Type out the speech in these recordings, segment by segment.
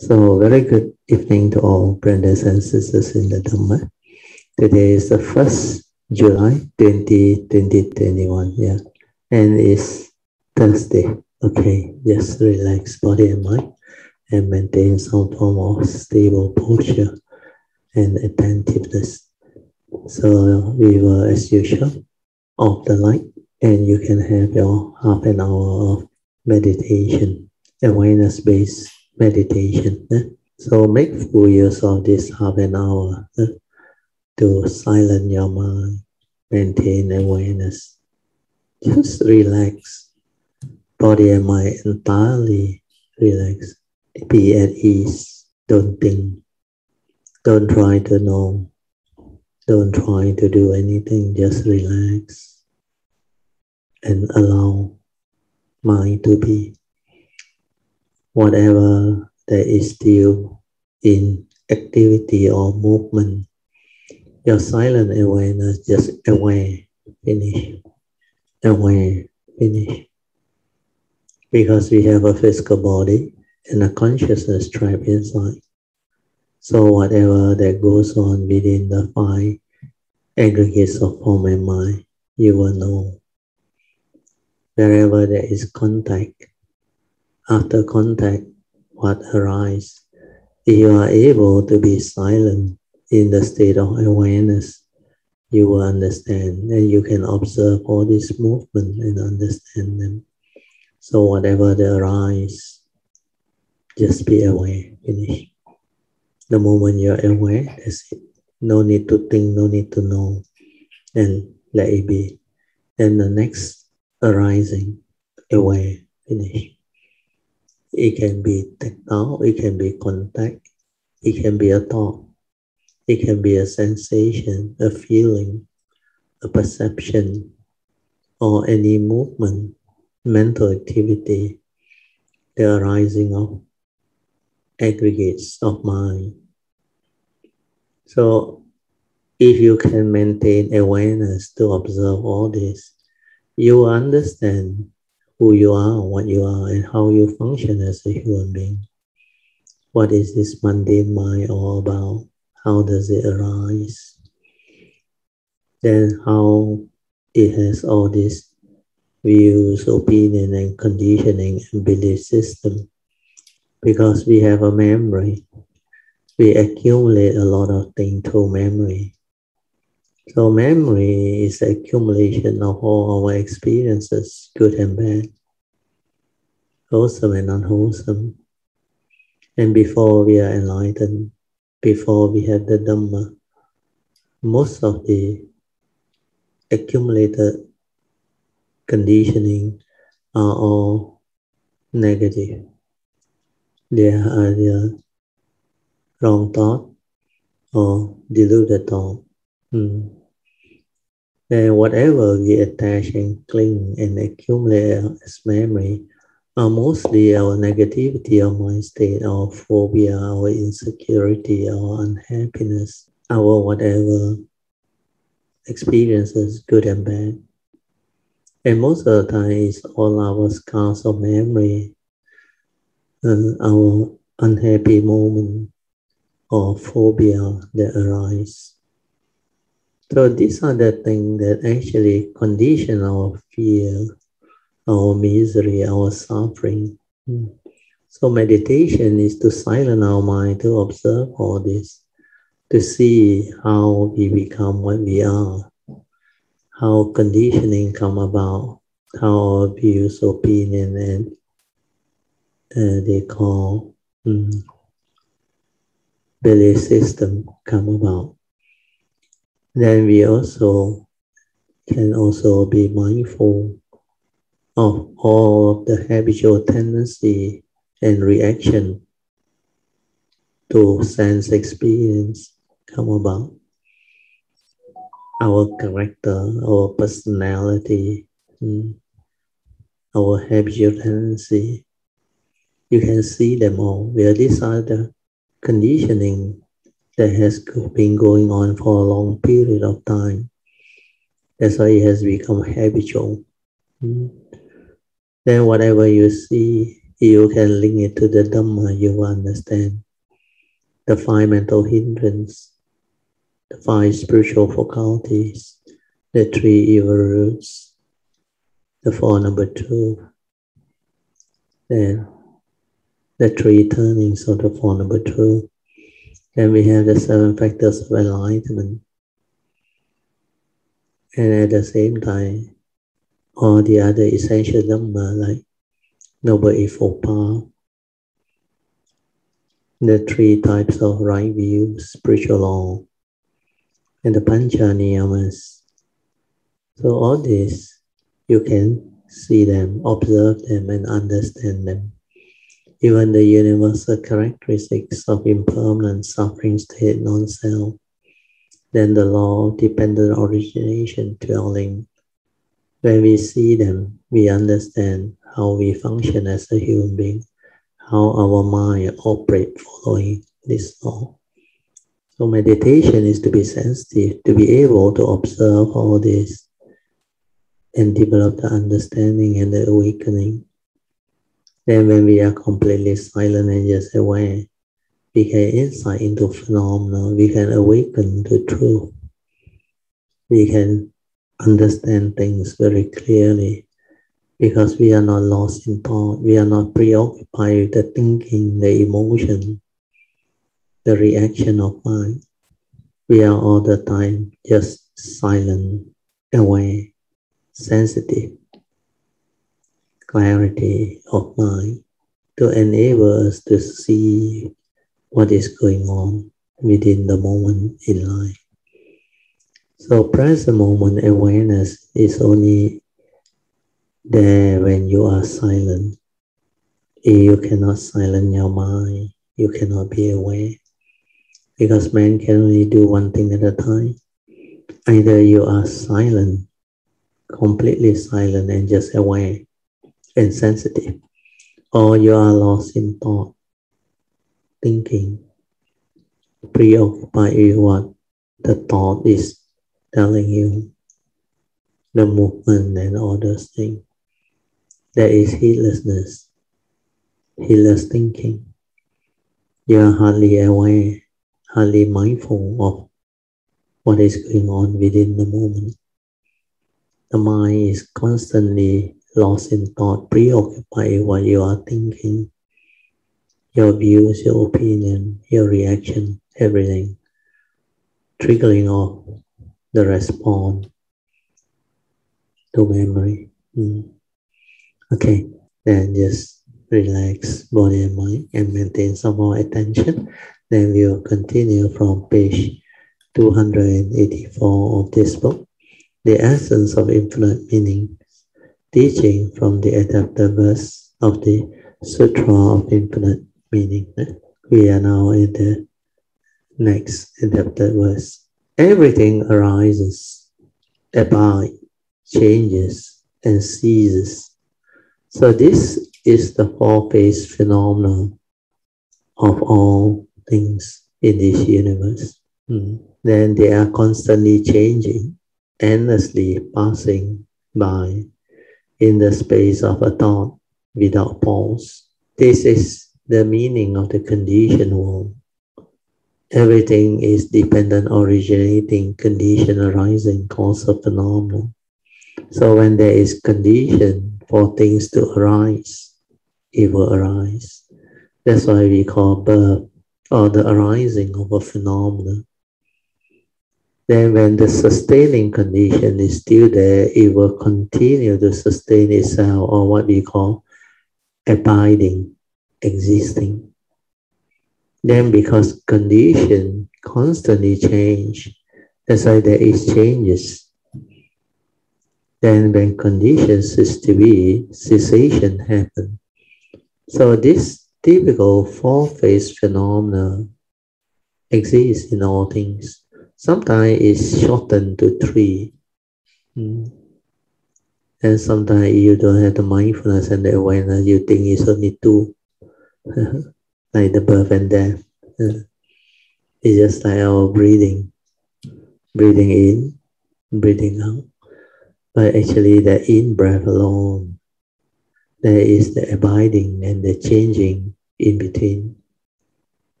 So, very good evening to all brothers and sisters in the Dhamma. Today is the 1st July 2021, yeah, and it's Thursday. Okay, just relax body and mind and maintain some form of stable posture and attentiveness. So, we will, as usual, off the light and you can have your half an hour of meditation, awareness-based meditation. So make full use of this half an hour to silence your mind, maintain awareness. Just relax, body and mind entirely relax. Be at ease. Don't think. Don't try to know. Don't try to do anything. Just relax and allow mind to be. Whatever that is still in activity or movement, your silent awareness, just aware, finish, aware, finish. Because we have a physical body and a consciousness trapped inside. So whatever that goes on within the five aggregates of form and mind, you will know. Wherever there is contact, after contact, what arises, if you are able to be silent in the state of awareness, you will understand and you can observe all this movement and understand them. So whatever that arises, just be aware, finish. The moment you're aware, that's it. No need to think, no need to know, and let it be. And the next arising, aware, finish. It can be tactile, it can be contact, it can be a thought, it can be a sensation, a feeling, a perception, or any movement, mental activity, the arising of aggregates of mind. So if you can maintain awareness to observe all this, you will understand who you are, what you are, and how you function as a human being. What is this mundane mind all about? How does it arise? Then how it has all these views, opinion, and conditioning and belief system. Because we have a memory, we accumulate a lot of things through memory. So memory is the accumulation of all our experiences, good and bad, wholesome and unwholesome. And before we are enlightened, before we have the Dhamma, most of the accumulated conditioning are all negative. They are the wrong thought or deluded thought. And whatever we attach and cling and accumulate as memory are mostly our negativity, our mind state, our phobia, our insecurity, our unhappiness, our whatever experiences, good and bad. And most of the time, it's all our scars of memory, our unhappy moment or phobia that arise. So these are the things that actually condition our fear, our misery, our suffering. So meditation is to silence our mind, to observe all this, to see how we become what we are, how conditioning come about, how our views, opinion, and they call belief system come about. Then we also can also be mindful of all the habitual tendency and reaction to sense experience come about. Our character, our personality, our habitual tendency, you can see them all. Where these are the conditioning that has been going on for a long period of time. That's why it has become habitual. Then whatever you see, you can link it to the Dhamma, you will understand the 5 mental hindrances, the 5 spiritual faculties, the 3 evil roots, the 4 number 2, then the 3 turnings of the 4 number 2. Then we have the 7 factors of enlightenment. And at the same time, all the other essential Dhamma like Noble Eightfold Path, the 3 types of right view, spiritual law, and the Pancha Niyamas. So all this, you can see them, observe them, and understand them. Even the universal characteristics of impermanent suffering state non-self, then the law of dependent origination dwelling. When we see them, we understand how we function as a human being, how our mind operates following this law. So meditation is to be sensitive, to be able to observe all this and develop the understanding and the awakening. Then when we are completely silent and just aware, we can insight into phenomena, we can awaken to truth. We can understand things very clearly because we are not lost in thought, we are not preoccupied with the thinking, the emotion, the reaction of mind. We are all the time just silent, aware, sensitive, clarity of mind to enable us to see what is going on within the moment in life. So present moment awareness is only there when you are silent. If you cannot silence your mind, you cannot be aware. Because man can only do one thing at a time. Either you are silent, completely silent and just aware and sensitive, or you are lost in thought, thinking, preoccupied with what the thought is telling you, the movement and all those things. That is heedlessness, heedless thinking. You are hardly aware, hardly mindful of what is going on within the moment. The mind is constantly lost in thought, preoccupied with what you are thinking, your views, your opinion, your reaction, everything, triggering off the response to memory. Okay, then just relax body and mind and maintain some more attention. Then we'll continue from page 284 of this book, The Essence of Infinite Meaning, teaching from the adapted verse of the Sutra of Infinite Meaning. We are now in the next adapted verse. Everything arises, abides, changes, and ceases. So this is the 4-phase phenomenon of all things in this universe. Then they are constantly changing, endlessly passing by in the space of a thought without pause. This is the meaning of the conditioned world. Everything is dependent, originating, condition arising, cause of phenomenon. So when there is condition for things to arise, it will arise. That's why we call birth or the arising of a phenomenon. Then when the sustaining condition is still there, it will continue to sustain itself, or what we call abiding, existing. Then because condition constantly change, that's why there is changes. Then when conditions cease to be, cessation happens. So this typical 4-phase phenomena exists in all things. Sometimes it's shortened to 3. And sometimes you don't have the mindfulness and the awareness, you think it's only 2. Like the birth and death. It's just like our breathing. Breathing in, breathing out. But actually the in-breath alone there is the abiding and the changing in between.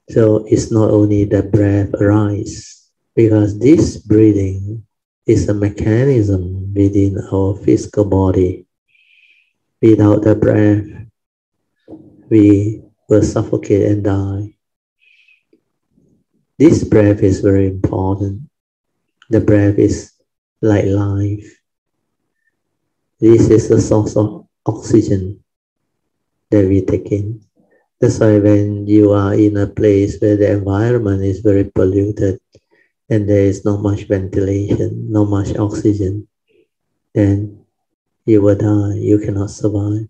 So it's not only the breath arise, because this breathing is a mechanism within our physical body. Without the breath, we will suffocate and die. This breath is very important. The breath is like life. This is the source of oxygen that we take in. That's why when you are in a place where the environment is very polluted and there is not much ventilation, not much oxygen, then you will die, you cannot survive.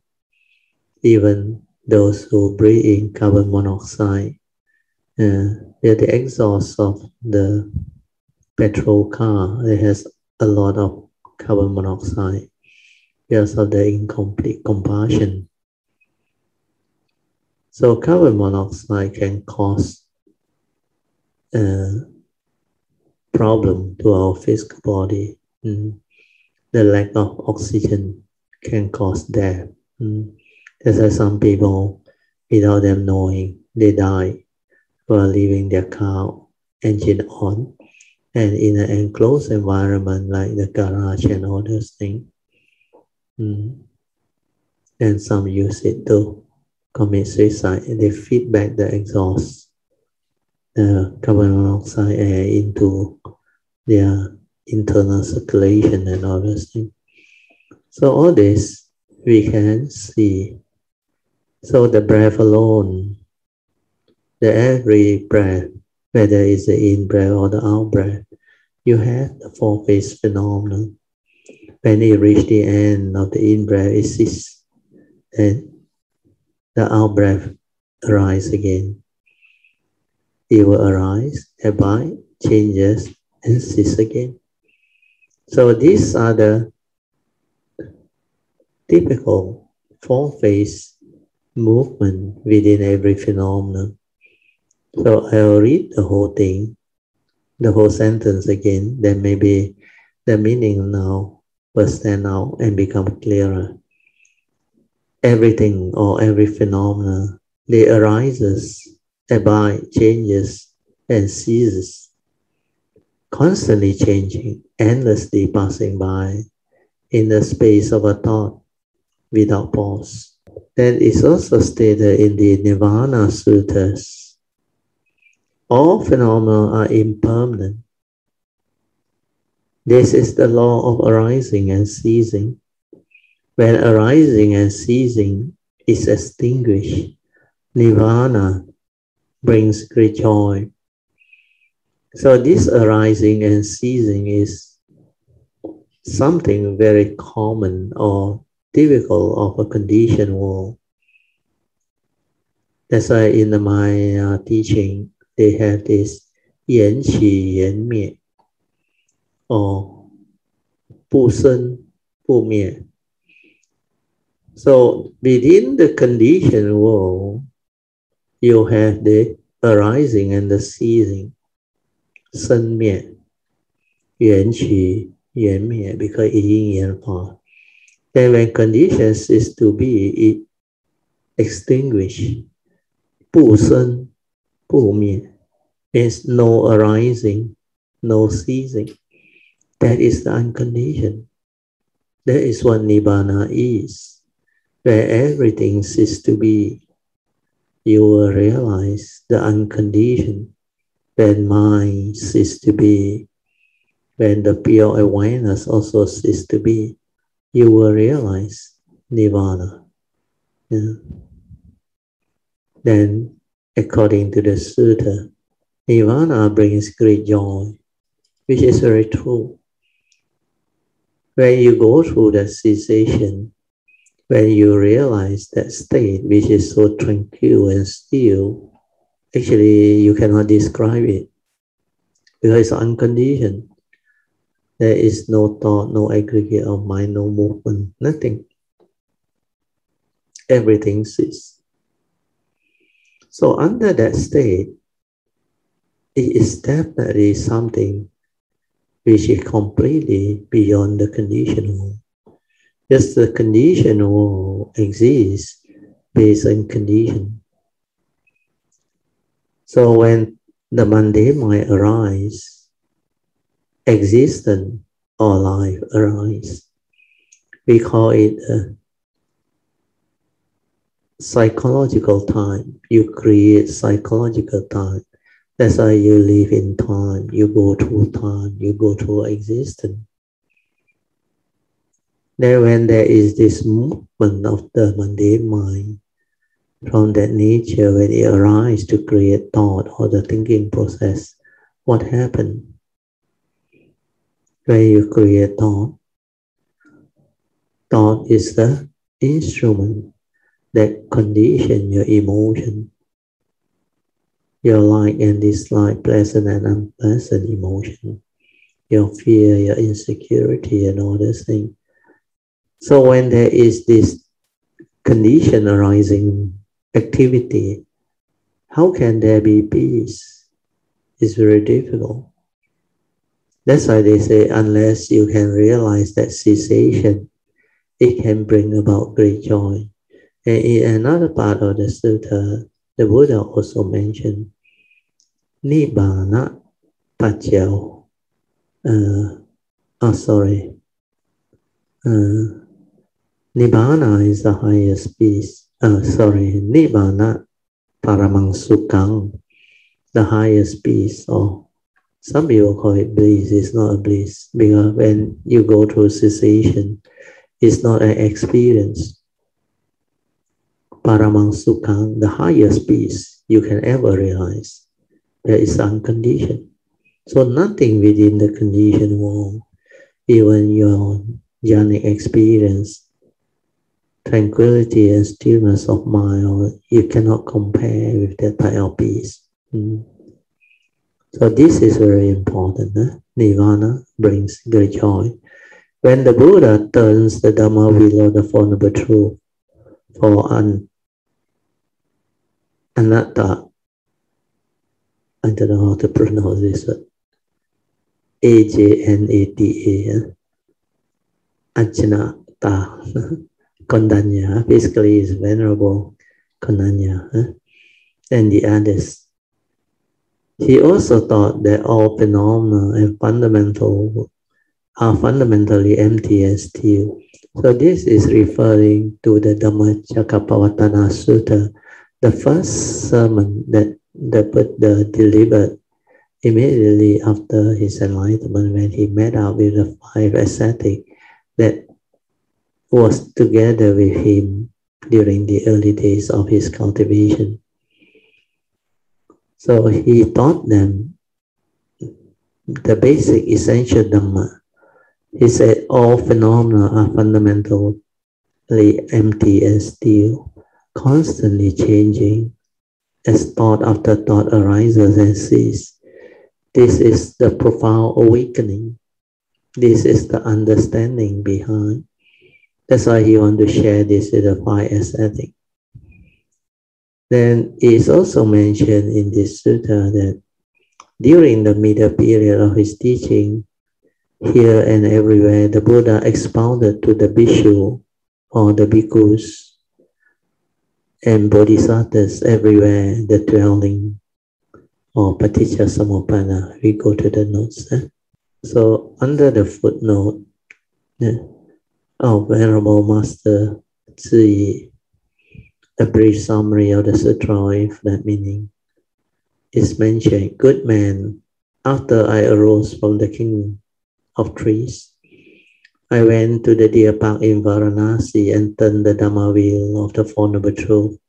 Even those who breathe in carbon monoxide, they're the exhaust of the petrol car. It has a lot of carbon monoxide because of the incomplete combustion. So carbon monoxide can cause problem to our physical body. The lack of oxygen can cause death. That's why some people, without them knowing, they die while leaving their car engine on and in an enclosed environment like the garage and all those things. And some use it to commit suicide. They feed back the exhaust, the carbon monoxide air into their internal circulation and all those things. So all this we can see. So the breath alone, the every breath, whether it's the in breath or the out breath, you have the four-phase phenomenon. When it reaches the end of the in breath, it ceases, and the out breath arises again. It will arise, abide, changes, and cease again. So these are the typical four-phase movement within every phenomenon. So I'll read the whole thing, the whole sentence again, then maybe the meaning now will stand out and become clearer. Everything or every phenomena, they arises, abide, changes, and ceases, constantly changing, endlessly passing by in the space of a thought without pause. That is also stated in the Nirvana Sutras. All phenomena are impermanent. This is the law of arising and ceasing. When arising and ceasing is extinguished, Nirvana brings great joy. So this arising and ceasing is something very common or typical of a conditioned world. That's why in my teaching, they have this 缘起缘灭 or 不生不灭. So within the conditioned world, you have the arising and the ceasing, 生灭, 缘起缘灭, because 因缘法. Then when conditions is to be, it extinguish, 不生不灭, means no arising, no ceasing. That is the unconditioned. That is what Nibbana is, where everything ceases to be. You will realize the unconditioned. When mind ceases to be, when the pure awareness also ceases to be, you will realize Nirvana. Then, according to the Sutra, Nirvana brings great joy, which is very true. When you go through that cessation, when you realize that state which is so tranquil and still, actually you cannot describe it because it's unconditioned. There is no thought, no aggregate of mind, no movement, nothing. Everything ceases. So under that state, it is definitely something which is completely beyond the conditional. Just the condition will exist based on condition. So when the mundane mind arise, existence or life arise. We call it a psychological time. You create psychological time. That's why you live in time. You go through time. You go through existence. Then when there is this movement of the mundane mind, from that nature, when it arises to create thought or the thinking process, what happens? When you create thought, thought is the instrument that condition your emotion, your like and dislike, pleasant and unpleasant emotion, your fear, your insecurity, and all those things. So when there is this condition arising activity, how can there be peace? It's very difficult. That's why they say unless you can realize that cessation, it can bring about great joy. And in another part of the Sutra, the Buddha also mentioned Nibbana Pacchao. Nibbana is the highest peace. Nibbana Paramang Sukhang, the highest peace. Or some people call it bliss. It's not a bliss because when you go through cessation, it's not an experience. Paramang Sukhang, the highest peace you can ever realize, that is unconditioned. So nothing within the conditioned world, even your jhanic experience, tranquility and stillness of mind, you cannot compare with that type of peace. So this is very important. Nirvana brings great joy. When the Buddha turns the Dhamma wheel of the Four Noble Truths for anatta, I don't know how to pronounce this word, AJNATA, Ajnata, Kondanya, basically is Venerable Kondanya, and the others. He also thought that all phenomena are fundamentally empty and still. So this is referring to the Dhammacakkappavattana Sutta, the first sermon that the Buddha delivered immediately after his enlightenment, when he met up with the 5 ascetics that was together with him during the early days of his cultivation. So he taught them the basic essential Dhamma. He said all phenomena are fundamentally empty and still, constantly changing as thought after thought arises and ceases. This is the profound awakening. This is the understanding behind. That's why he wants to share this with the 5 ascetics. Then it is also mentioned in this sutta that during the middle period of his teaching, here and everywhere, the Buddha expounded to the bhikshu or the bhikkhus and bodhisattvas everywhere the dwelling or paticca samuppada. We go to the notes. So under the footnote, Venerable Master Tzu, a brief summary of the sutra with that meaning, is mentioned. Good man, after I arose from the kingdom of trees, I went to the deer park in Varanasi and turned the Dhamma wheel of the Four Noble Truths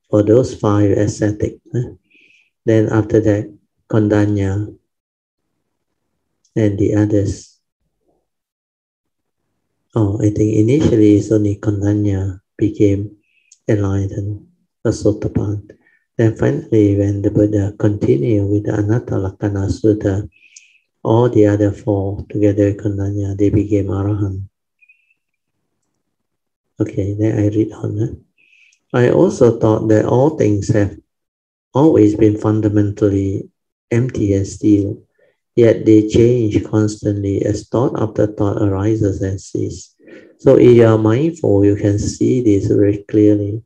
for those 5 ascetics. Then after that, Kondanya and the others. I think initially it's only Kondanya became enlightened, a Sotapan. Then finally, when the Buddha continued with the Anatta Lakkhana Sutta, all the other 4 together with Kondanya, they became Arahant. Okay, then I read on. I also thought that all things have always been fundamentally empty and still, yet they change constantly as thought after thought arises and ceases. So if you are mindful, you can see this very clearly.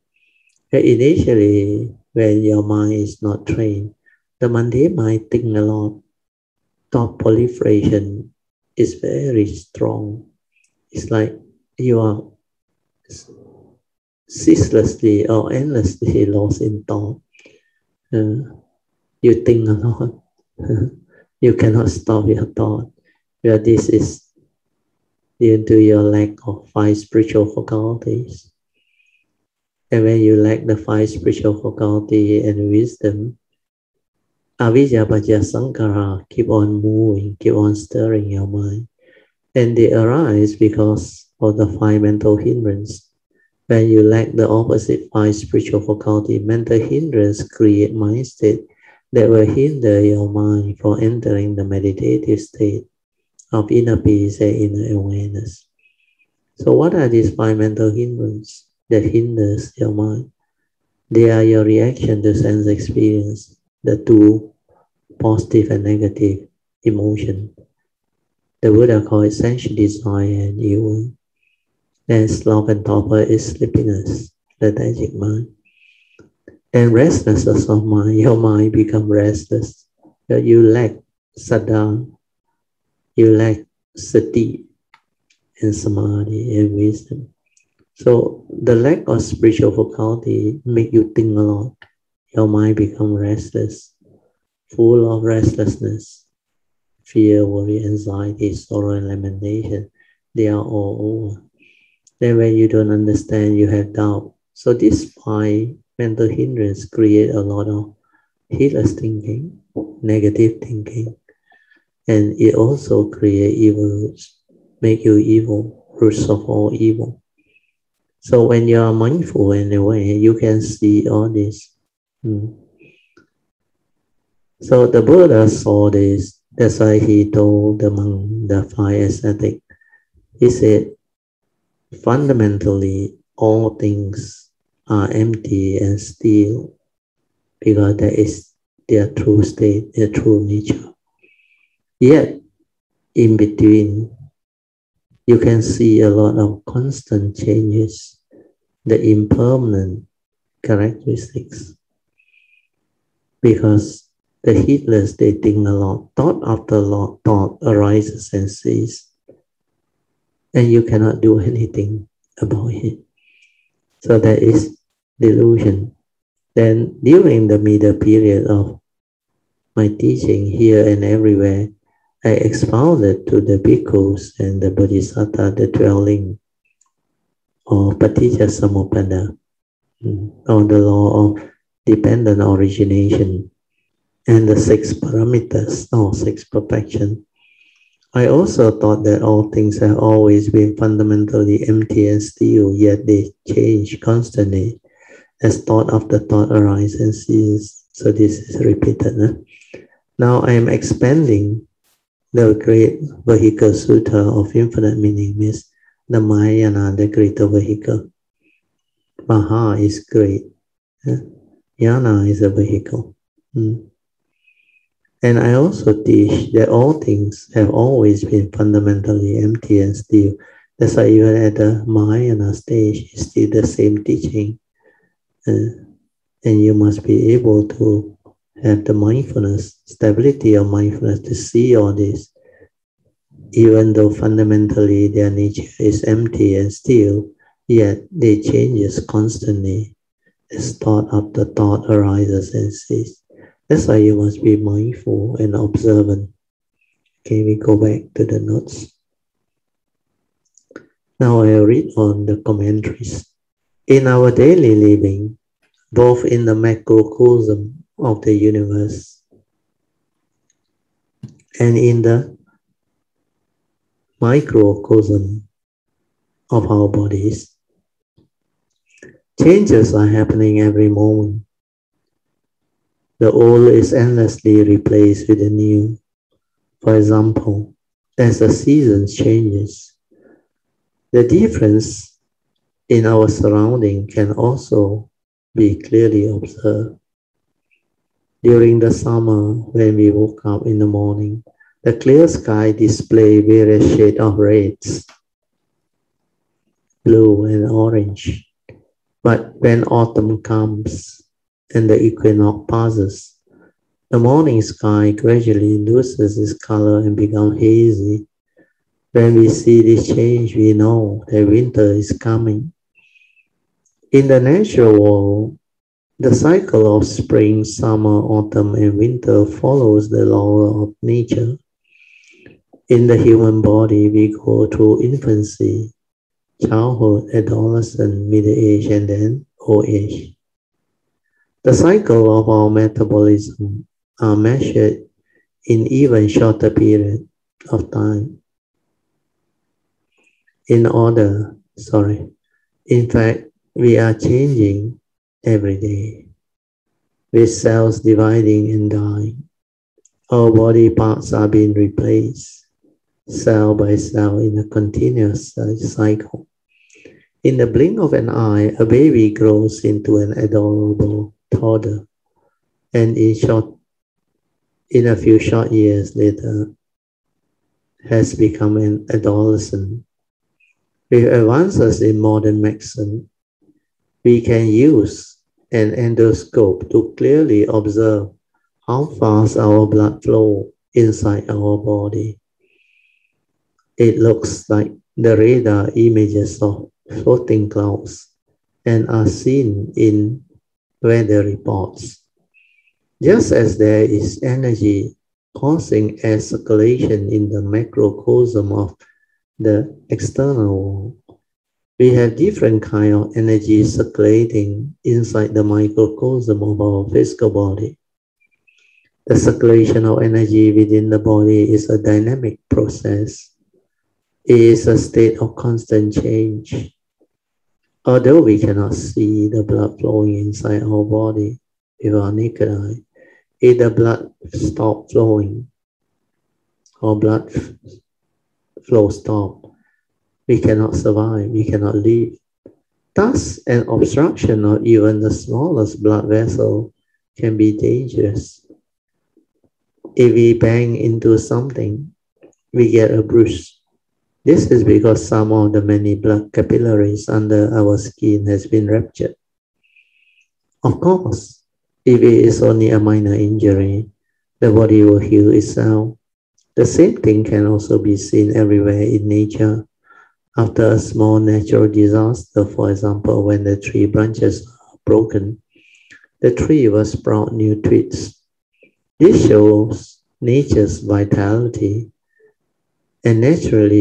But initially, when your mind is not trained, the mundane mind think a lot. Thought proliferation is very strong. It's like you are ceaselessly or endlessly lost in thought. You think a lot. You cannot stop your thought. Well, this is due to your lack of 5 spiritual faculties. And when you lack the 5 spiritual faculty and wisdom, avijja paja sankara keep on moving, keep on stirring your mind. And they arise because of the 5 mental hindrance. When you lack the opposite 5 spiritual faculty, mental hindrance create mind state that will hinder your mind from entering the meditative state of inner peace and inner awareness. So what are these 5 mental hindrances that hinders your mind? They are your reaction to sense experience, the 2 positive and negative emotion. The Buddha called it sensual desire and evil. Then sloth and torpor is sleepiness, lethargic mind. And restlessness of mind, your mind become restless. You lack saddha, you lack sati and samadhi and wisdom. So the lack of spiritual faculty make you think a lot. Your mind become restless, full of restlessness, fear, worry, anxiety, sorrow, and lamentation. They are all over. Then when you don't understand, you have doubt. So these 5 mental hindrances create a lot of heedless thinking, negative thinking, and it also create evil roots, make you evil, roots of all evil. So when you are mindful in a way, you can see all this. So the Buddha saw this. That's why he told among the 5 ascetics, he said, fundamentally, all things are empty and still because that is their true state, their true nature. Yet, in between, you can see a lot of constant changes, the impermanent characteristics. Because the heedless, they think a lot, thought after thought arises and ceases. And you cannot do anything about it. So that is delusion. Then during the middle period of my teaching here and everywhere, I expounded to the bhikkhus and the bodhisattva the dwelling or paticca samuppada, or the law of dependent origination, and the 6 paramitas or 6 perfection. I also thought that all things have always been fundamentally empty and still, yet they change constantly as thought after thought arises and ceases. So this is repeated. Now I am expanding the great vehicle Sutra of infinite meaning, means the Mahayana, the greater vehicle. Maha is great. Yana is a vehicle. And I also teach that all things have always been fundamentally empty and still. That's why even at the Mahayana stage, it's still the same teaching. And you must be able to have the mindfulness, stability of mindfulness to see all this. Even though fundamentally their nature is empty and still, yet they changes constantly as thought after thought arises and ceases. That's why you must be mindful and observant. Okay, we go back to the notes. Now I read on the commentaries. In our daily living, both in the macrocosm of the universe and in the microcosm of our bodies, changes are happening every moment. The old is endlessly replaced with the new. For example, as the seasons changes, the difference in our surrounding can also be clearly observed. During the summer, when we woke up in the morning, the clear sky displays various shades of reds. blue, and orange. But when autumn comes and the equinox passes, the morning sky gradually loses its color and becomes hazy. When we see this change, we know that winter is coming. In the natural world, the cycle of spring, summer, autumn, and winter follows the law of nature. In the human body, we go through infancy, childhood, adolescence, middle age, and then old age. The cycle of our metabolism are measured in even shorter period of time. In fact, we are changing every day, with cells dividing and dying. Our body parts are being replaced, cell by cell, in a continuous cycle. In the blink of an eye, a baby grows into an adorable toddler, and in a few short years later, has become an adolescent. With advances in modern medicine, we can use an endoscope to clearly observe how fast our blood flows inside our body. It looks like the radar images of floating clouds and are seen in weather reports. Just as there is energy causing a circulation in the macrocosm of the external world, we have different kind of energy circulating inside the microcosm of our physical body. The circulation of energy within the body is a dynamic process. It is a state of constant change. Although we cannot see the blood flowing inside our body with our naked eye, if the blood stops flowing or blood flow stops, we cannot survive, we cannot live. Thus, an obstruction of even the smallest blood vessel can be dangerous. If we bang into something, we get a bruise. This is because some of the many blood capillaries under our skin has been ruptured. Of course, if it is only a minor injury, the body will heal itself. The same thing can also be seen everywhere in nature. After a small natural disaster, for example, when the tree branches are broken, the tree will sprout new twigs. This shows nature's vitality and natural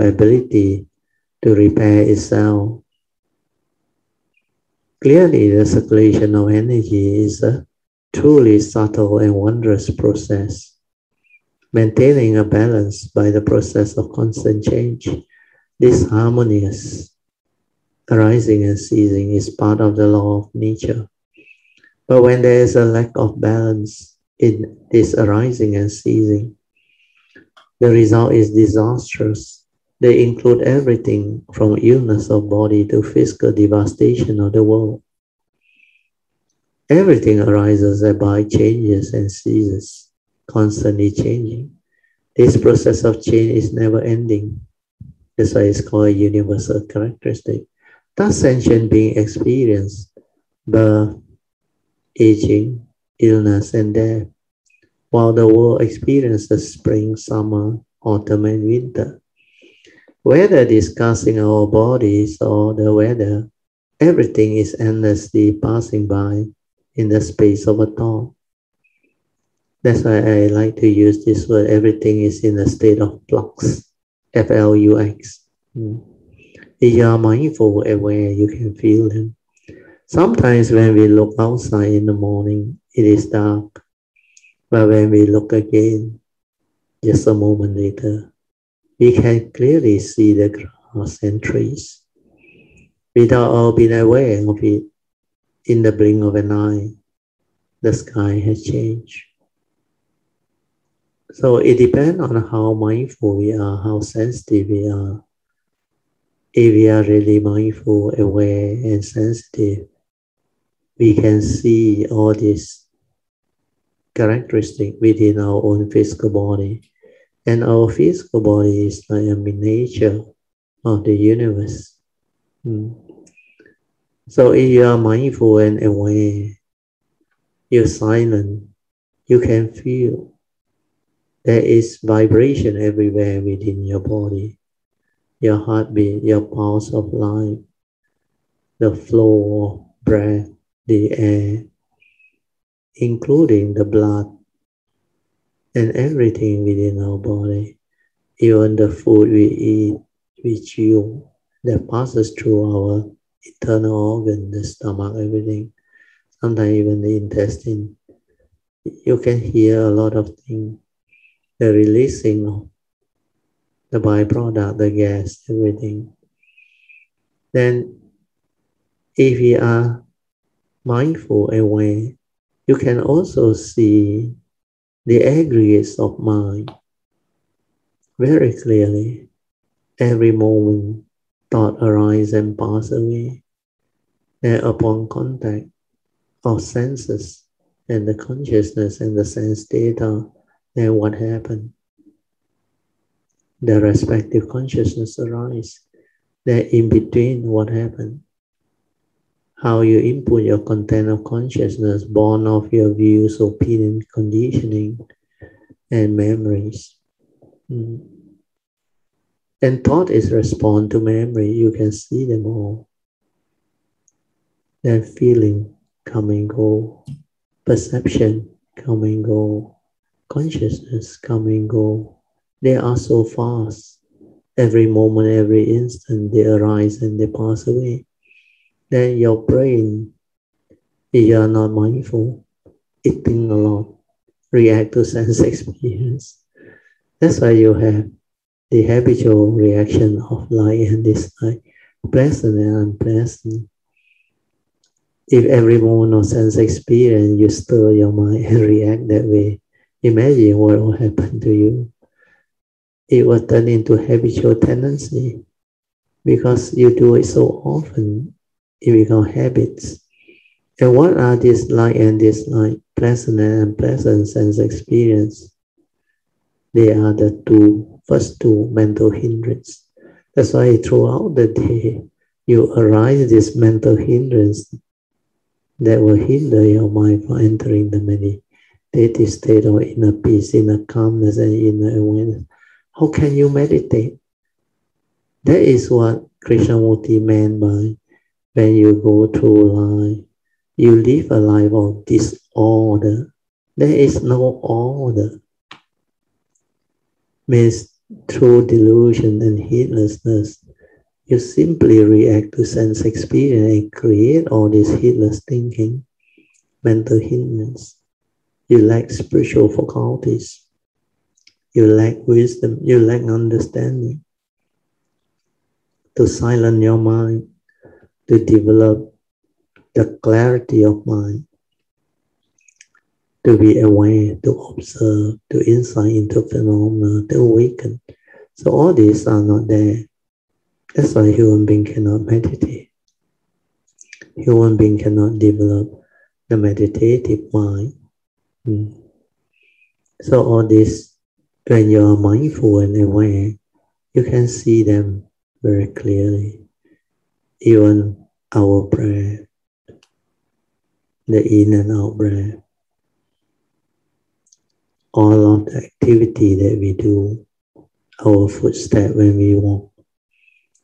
ability to repair itself. Clearly, the circulation of energy is a truly subtle and wondrous process. Maintaining a balance by the process of constant change, this harmonious arising and ceasing is part of the law of nature. But when there is a lack of balance in this arising and ceasing, the result is disastrous. They include everything from illness of body to physical devastation of the world. Everything arises thereby changes and ceases, constantly changing. This process of change is never ending. That's why it's called a universal characteristic. Thus, sentient being experience birth, aging, illness, and death, while the world experiences spring, summer, autumn, and winter. Whether discussing our bodies or the weather, everything is endlessly passing by in the space of a thought. That's why I like to use this word, everything is in a state of flux, F-L-U-X. If you are mindful, aware, you can feel them. Sometimes when we look outside in the morning, it is dark. But when we look again, just a moment later, we can clearly see the grass and trees. Without our being aware of it, in the blink of an eye, the sky has changed. So it depends on how mindful we are, how sensitive we are. If we are really mindful, aware, and sensitive, we can see all these characteristics within our own physical body. And our physical body is like a miniature of the universe. Mm. So if you are mindful and aware, you're silent, you can feel there is vibration everywhere within your body, your heartbeat, your pulse of life, the flow of breath, the air, including the blood and everything within our body, even the food we eat, we chew, that passes through our internal organ, the stomach, everything, sometimes even the intestine. You can hear a lot of things, the releasing of the byproduct, the gas, everything. Then if we are mindful and aware, you can also see the aggregates of mind very clearly. Every moment, thought arise and pass away. And upon contact of senses and the consciousness and the sense data, then what happened? The respective consciousness arise. Then in between, what happened? How you input your content of consciousness, born of your views, opinion, conditioning, and memories. And thought is respond to memory. You can see them all. Then feeling come and go. Perception come and go. Consciousness come and go. They are so fast. Every moment, every instant, they arise and they pass away. Then your brain, if you are not mindful, it thinks a lot, react to sense experience. That's why you have the habitual reaction of like and dislike, pleasant and unpleasant. If every moment of sense experience you stir your mind and react that way, imagine what will happen to you. It will turn into habitual tendency because you do it so often, it becomes habits. And what are these like and dislike, pleasant and unpleasant sense experience? They are the first two mental hindrances. That's why throughout the day, you arise this mental hindrance that will hinder your mind from entering the meditative state of inner peace, inner calmness, and inner awareness. How can you meditate? That is what Krishnamurti meant by when you go through life, you live a life of disorder. There is no order. Means through delusion and heedlessness, you simply react to sense experience and create all this heedless thinking, mental hindrance. You lack spiritual faculties. You lack wisdom. You lack understanding. To silence your mind, to develop the clarity of mind, to be aware, to observe, to insight into phenomena, to awaken. So all these are not there. That's why human being cannot meditate. Human being cannot develop the meditative mind. So all this, when you are mindful and aware, you can see them very clearly. Even our breath, the in and out breath, all of the activity that we do, our footstep when we walk,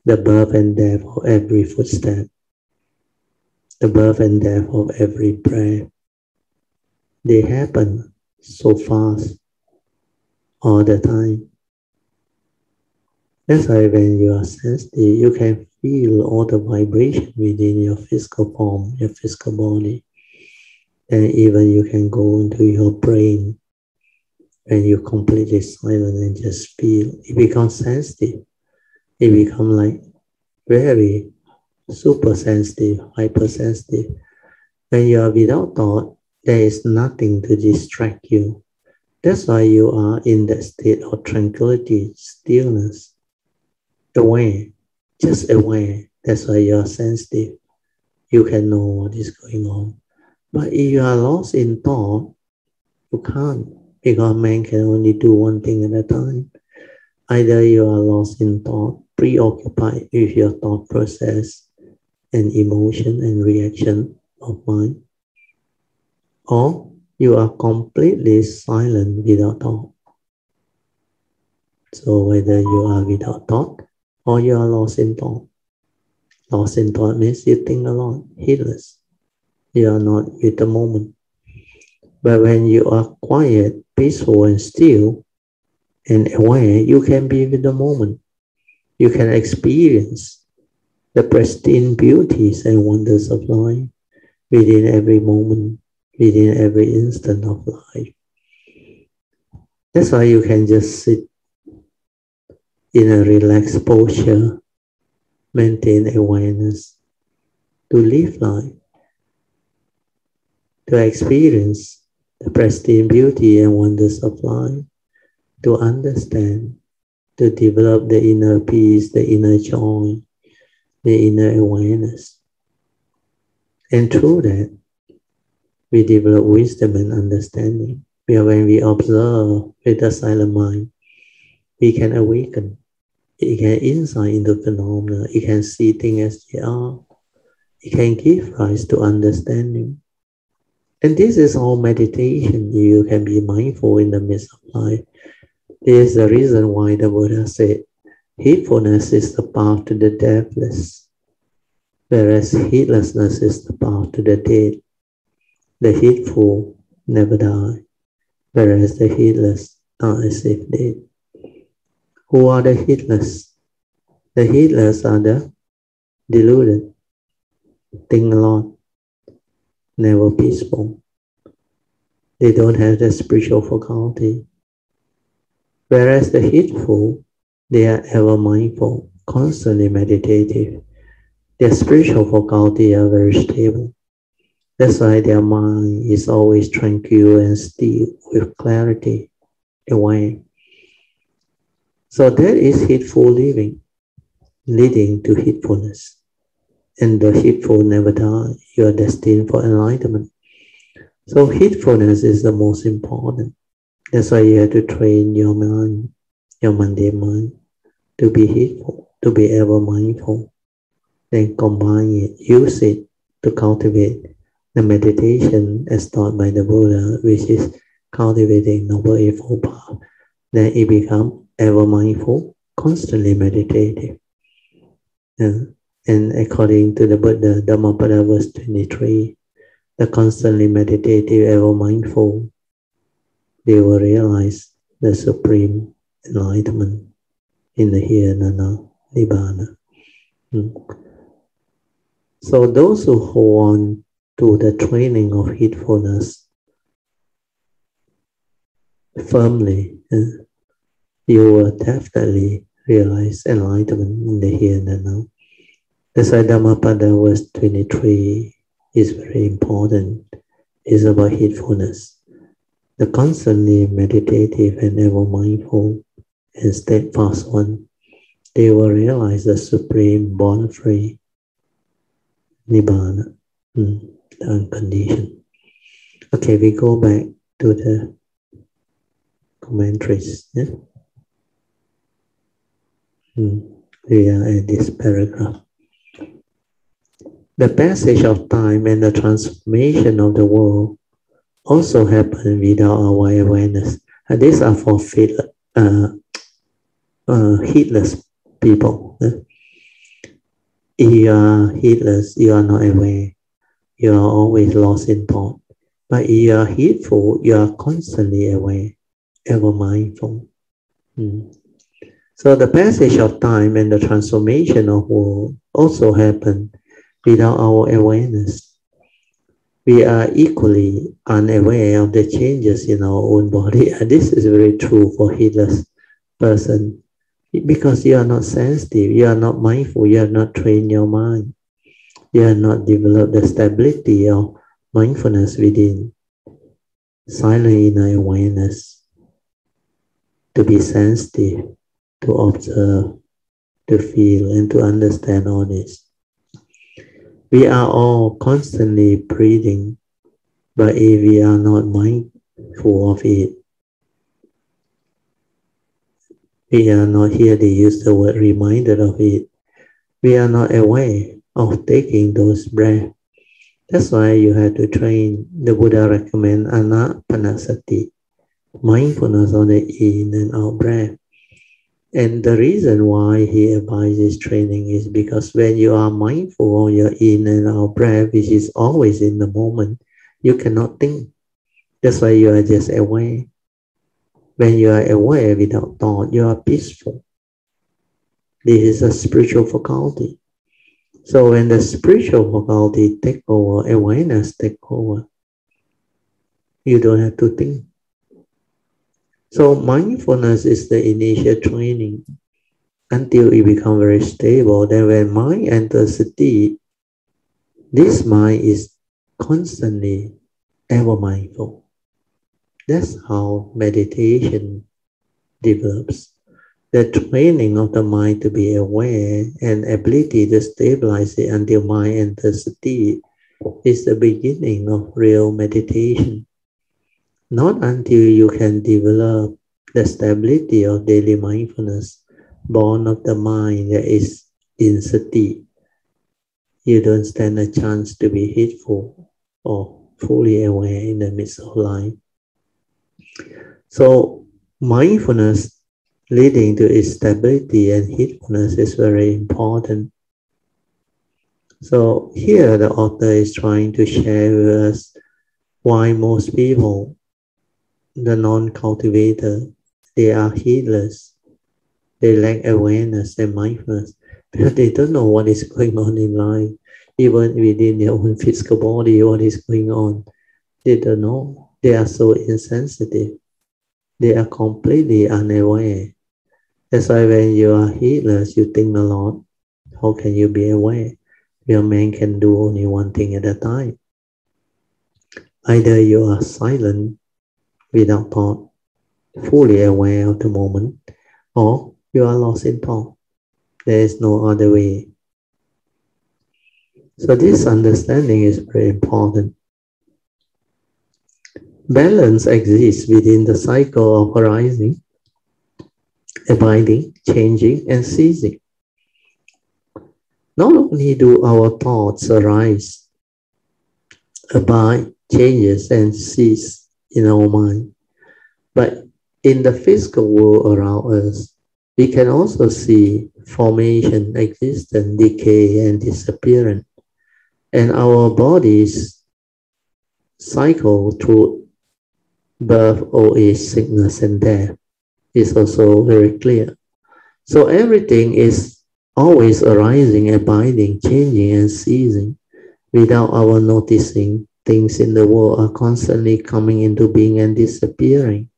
the birth and death of every footstep, the birth and death of every breath, they happen so fast all the time. That's why when you are sensitive, you can feel all the vibration within your physical form, your physical body. And even you can go into your brain when you completely silent and just feel. It becomes sensitive. It becomes like very super sensitive, hypersensitive. When you are without thought, there is nothing to distract you. That's why you are in that state of tranquility, stillness, aware, just aware. That's why you are sensitive. You can know what is going on. But if you are lost in thought, you can't, because man can only do one thing at a time. Either you are lost in thought preoccupied with your thought process and emotion and reaction of mind, or you are completely silent without thought. So whether you are without thought or you are lost in thought. Lost in thought means you think a lot, heedless. You are not with the moment. But when you are quiet, peaceful and still and aware, you can be with the moment. You can experience the pristine beauties and wonders of life within every moment, within every instant of life. That's why you can just sit in a relaxed posture, maintain awareness, to live life, to experience the pristine beauty and wonders of life, to understand, to develop the inner peace, the inner joy, the inner awareness. And through that, we develop wisdom and understanding. When we observe with a silent mind, we can awaken. It can insight into phenomena. It can see things as they are. It can give rise to understanding. And this is all meditation. You can be mindful in the midst of life. This is the reason why the Buddha said, heedfulness is the path to the deathless, whereas heedlessness is the path to the dead. The heedful never die, whereas the heedless are as if dead. Who are the heedless? The heedless are the deluded, think a lot, never peaceful. They don't have the spiritual faculty. Whereas the heedful, they are ever mindful, constantly meditative. Their spiritual faculty are very stable. That's why their mind is always tranquil and still with clarity, aware. So that is heedful living, leading to heedfulness. And the heedful never die. You are destined for enlightenment. So heedfulness is the most important. That's why you have to train your mind, your mundane mind, to be heedful, to be ever mindful. Then combine it, use it to cultivate the meditation as taught by the Buddha, which is cultivating Noble Eightfold Path. Then it becomes ever mindful, constantly meditative. And according to the Buddha, Dhammapada verse 23, the constantly meditative, ever mindful, they will realize the supreme enlightenment in the here and now, Nibbana. So those who hold on to the training of heedfulness firmly, you will definitely realize enlightenment in the here and now. That's why Dhammapada verse 23 is very important. It's about heedfulness. The constantly meditative and ever mindful and steadfast one, they will realize the supreme born-free Nibbana, the unconditioned. Okay, we go back to the commentaries. Yeah? We are at this paragraph. The passage of time and the transformation of the world also happen without our awareness. And these are for heedless people. If you are heedless, you are not aware. You are always lost in thought. But if you are heedful, you are constantly aware, ever mindful. So the passage of time and the transformation of world also happen without our awareness. We are equally unaware of the changes in our own body. And this is very true for heedless person. Because you are not sensitive, you are not mindful, you have not trained your mind. You have not developed the stability of mindfulness within. Silent inner awareness. To be sensitive, to observe, to feel, and to understand all this. We are all constantly breathing, but if we are not mindful of it, We are not here to use the word reminder of it. We are not aware of taking those breaths. That's why you have to train. The Buddha recommend anapanasati, mindfulness on the in and out breath. And the reason why he advises training is because when you are mindful of your in and out breath, which is always in the moment, you cannot think. That's why you are just aware. When you are aware without thought, you are peaceful. This is a spiritual faculty. So when the spiritual faculty take over, awareness take over, you don't have to think. So mindfulness is the initial training until it becomes very stable. Then when mind enters sati, this mind is constantly ever mindful. That's how meditation develops. The training of the mind to be aware and ability to stabilize it until mind enters sati is the beginning of real meditation. Not until you can develop the stability of daily mindfulness, born of the mind that is in sati, you don't stand a chance to be heedful or fully aware in the midst of life. So mindfulness leading to its stability and heedfulness is very important. So here the author is trying to share with us why most people, the non-cultivator, they are heedless. They lack awareness and mindfulness because they don't know what is going on in life. Even within their own physical body, what is going on, they don't know. They are so insensitive. They are completely unaware. That's why when you are heedless, you think a lot. How can you be aware? Your man can do only one thing at a time. Either you are silent without thought, fully aware of the moment, or you are lost in thought. There is no other way. So this understanding is very important. Balance exists within the cycle of arising, abiding, changing, and ceasing. Not only do our thoughts arise, abide, changes, and cease in our mind, but in the physical world around us, we can also see formation, existence, decay, and disappearance. And our bodies cycle through birth, old age, sickness, and death is also very clear. So everything is always arising, abiding, changing, and ceasing. Without our noticing, things in the world are constantly coming into being and disappearing.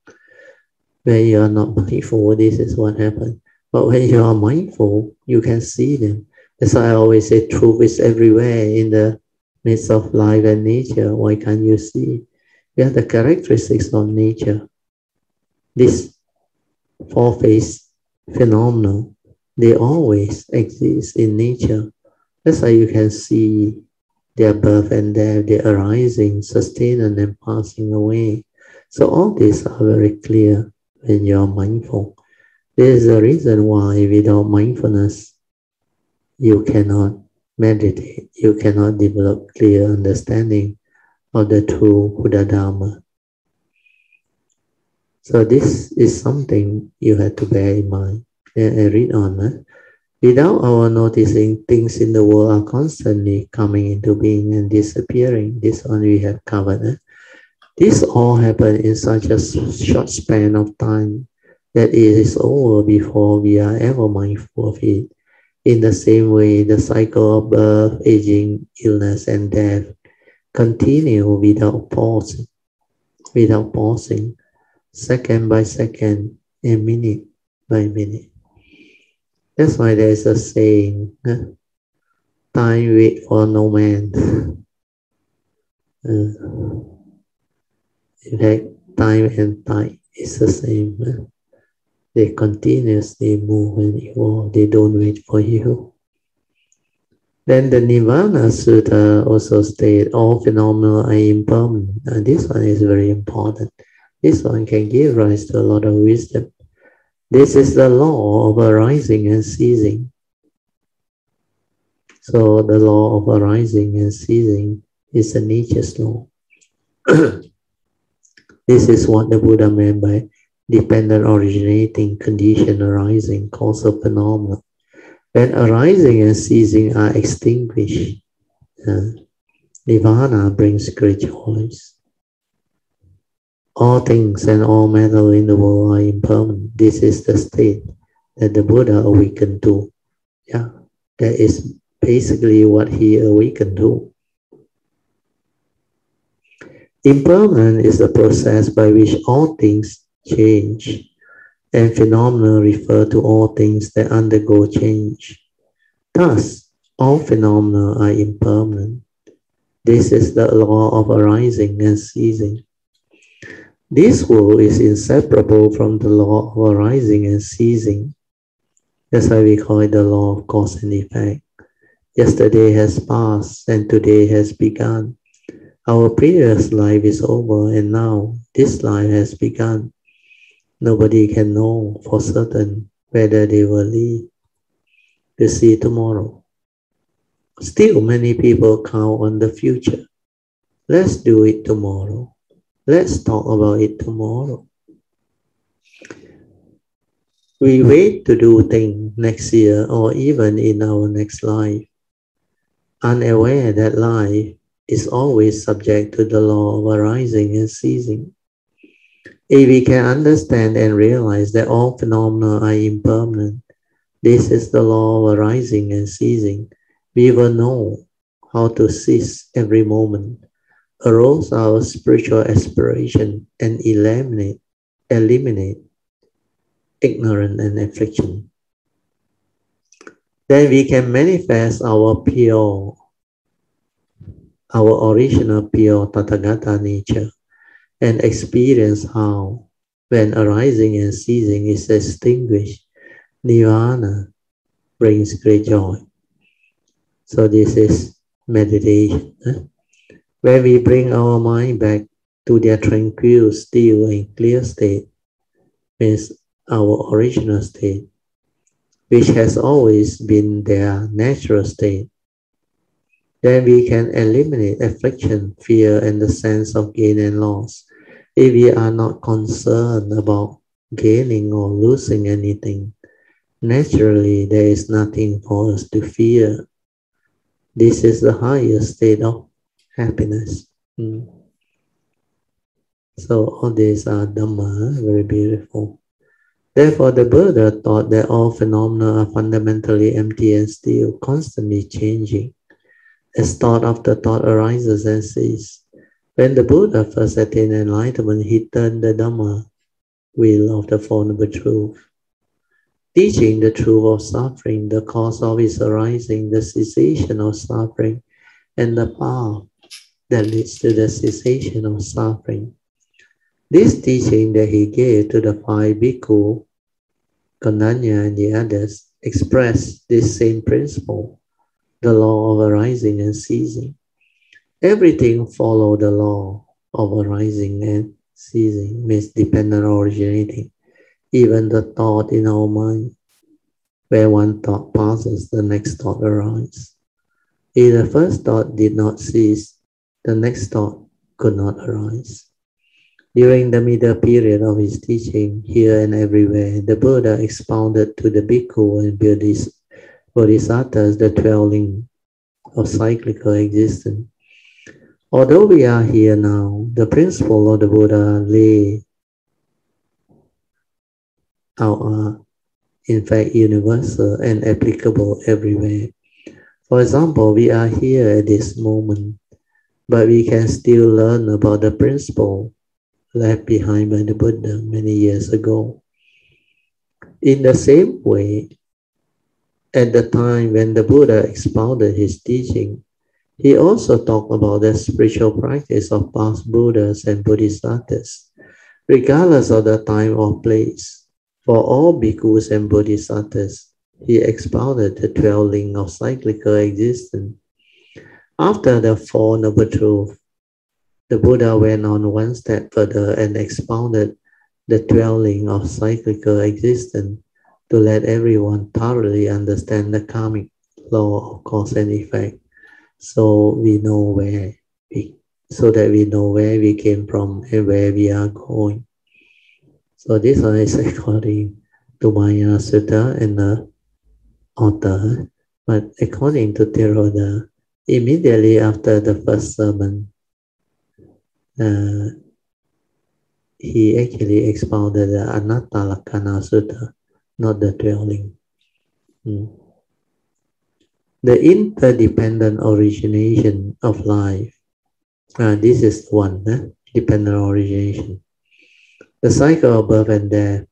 When you are not mindful, this is what happens. But when you are mindful, you can see them. That's why I always say truth is everywhere in the midst of life and nature. Why can't you see? We have the characteristics of nature. This four-phase phenomenon, they always exist in nature. That's why you can see their birth and death, their arising, sustaining, and passing away. So all these are very clear when you are mindful. This is the reason why without mindfulness, you cannot meditate, you cannot develop clear understanding of the true Buddha Dharma. So this is something you have to bear in mind. And I read on. Without our noticing, things in the world are constantly coming into being and disappearing. This one we have covered. This all happened in such a short span of time that it is over before we are ever mindful of it. In the same way, the cycle of birth, aging, illness, and death continue without pausing, second by second, and minute by minute. That's why there is a saying, time waits for no man. In fact, time and tide is the same. They continuously move and evolve. They don't wait for you. Then the Nirvana Sutra also states all phenomena are impermanent. And this one is very important. This one can give rise to a lot of wisdom. This is the law of arising and ceasing. So the law of arising and ceasing is a nature's law. This is what the Buddha meant by dependent originating condition arising, causal phenomena. When arising and ceasing are extinguished, Nirvana brings great joy. All things and all matter in the world are impermanent. This is the state that the Buddha awakened to. Yeah, that is basically what he awakened to. Impermanent is the process by which all things change, and phenomena refer to all things that undergo change. Thus, all phenomena are impermanent. This is the law of arising and ceasing. This world is inseparable from the law of arising and ceasing. That's why we call it the law of cause and effect. Yesterday has passed and today has begun. Our previous life is over and now this life has begun. Nobody can know for certain whether they will live to see tomorrow. Still, many people count on the future. Let's do it tomorrow. Let's talk about it tomorrow. We wait to do things next year or even in our next life, unaware that life is always subject to the law of arising and ceasing. If we can understand and realize that all phenomena are impermanent, this is the law of arising and ceasing, we will know how to seize every moment, arouse our spiritual aspiration, and eliminate ignorance and affliction. Then we can manifest our original pure Tathagata nature and experience how, when arising and ceasing is extinguished, Nirvana brings great joy. So this is meditation. When we bring our mind back to their tranquil, still, and clear state, means our original state, which has always been their natural state, then we can eliminate affliction, fear, and the sense of gain and loss. If we are not concerned about gaining or losing anything, naturally there is nothing for us to fear. This is the highest state of happiness. So all these are Dhamma, very beautiful. Therefore, the Buddha thought that all phenomena are fundamentally empty and still, constantly changing, as thought after thought arises and ceases. When the Buddha first attained enlightenment, he turned the Dhamma wheel of the Four Noble Truths, teaching the truth of suffering, the cause of its arising, the cessation of suffering, and the path that leads to the cessation of suffering. This teaching that he gave to the 5 bhikkhu, Konanya and the others, expressed this same principle, the law of arising and ceasing. Everything follows the law of arising and ceasing, means dependent originating. Even the thought in our mind, where one thought passes, the next thought arises. If the first thought did not cease, the next thought could not arise. During the middle period of his teaching, here and everywhere, the Buddha expounded to the bhikkhu and bodhisattvas the 12 links of cyclical existence. Although we are here now, the principle of the Buddha lay out are in fact universal and applicable everywhere. For example, we are here at this moment, but we can still learn about the principle left behind by the Buddha many years ago. In the same way, at the time when the Buddha expounded his teaching, he also talked about the spiritual practice of past Buddhas and Bodhisattvas, regardless of the time or place. For all bhikkhus and bodhisattvas, he expounded the 12 links of cyclical existence. After the Four Noble Truths, the Buddha went on one step further and expounded the dwelling of cyclical existence to let everyone thoroughly understand the karmic law of cause and effect, so we know where we, so that we know where we came from and where we are going. So this one is according to Maya Sutra and the author, but according to Theravada, immediately after the first sermon, he actually expounded the Anatta Lakkhana Sutta, not the dwelling. The interdependent origination of life. This is one, dependent origination. The cycle of birth and death,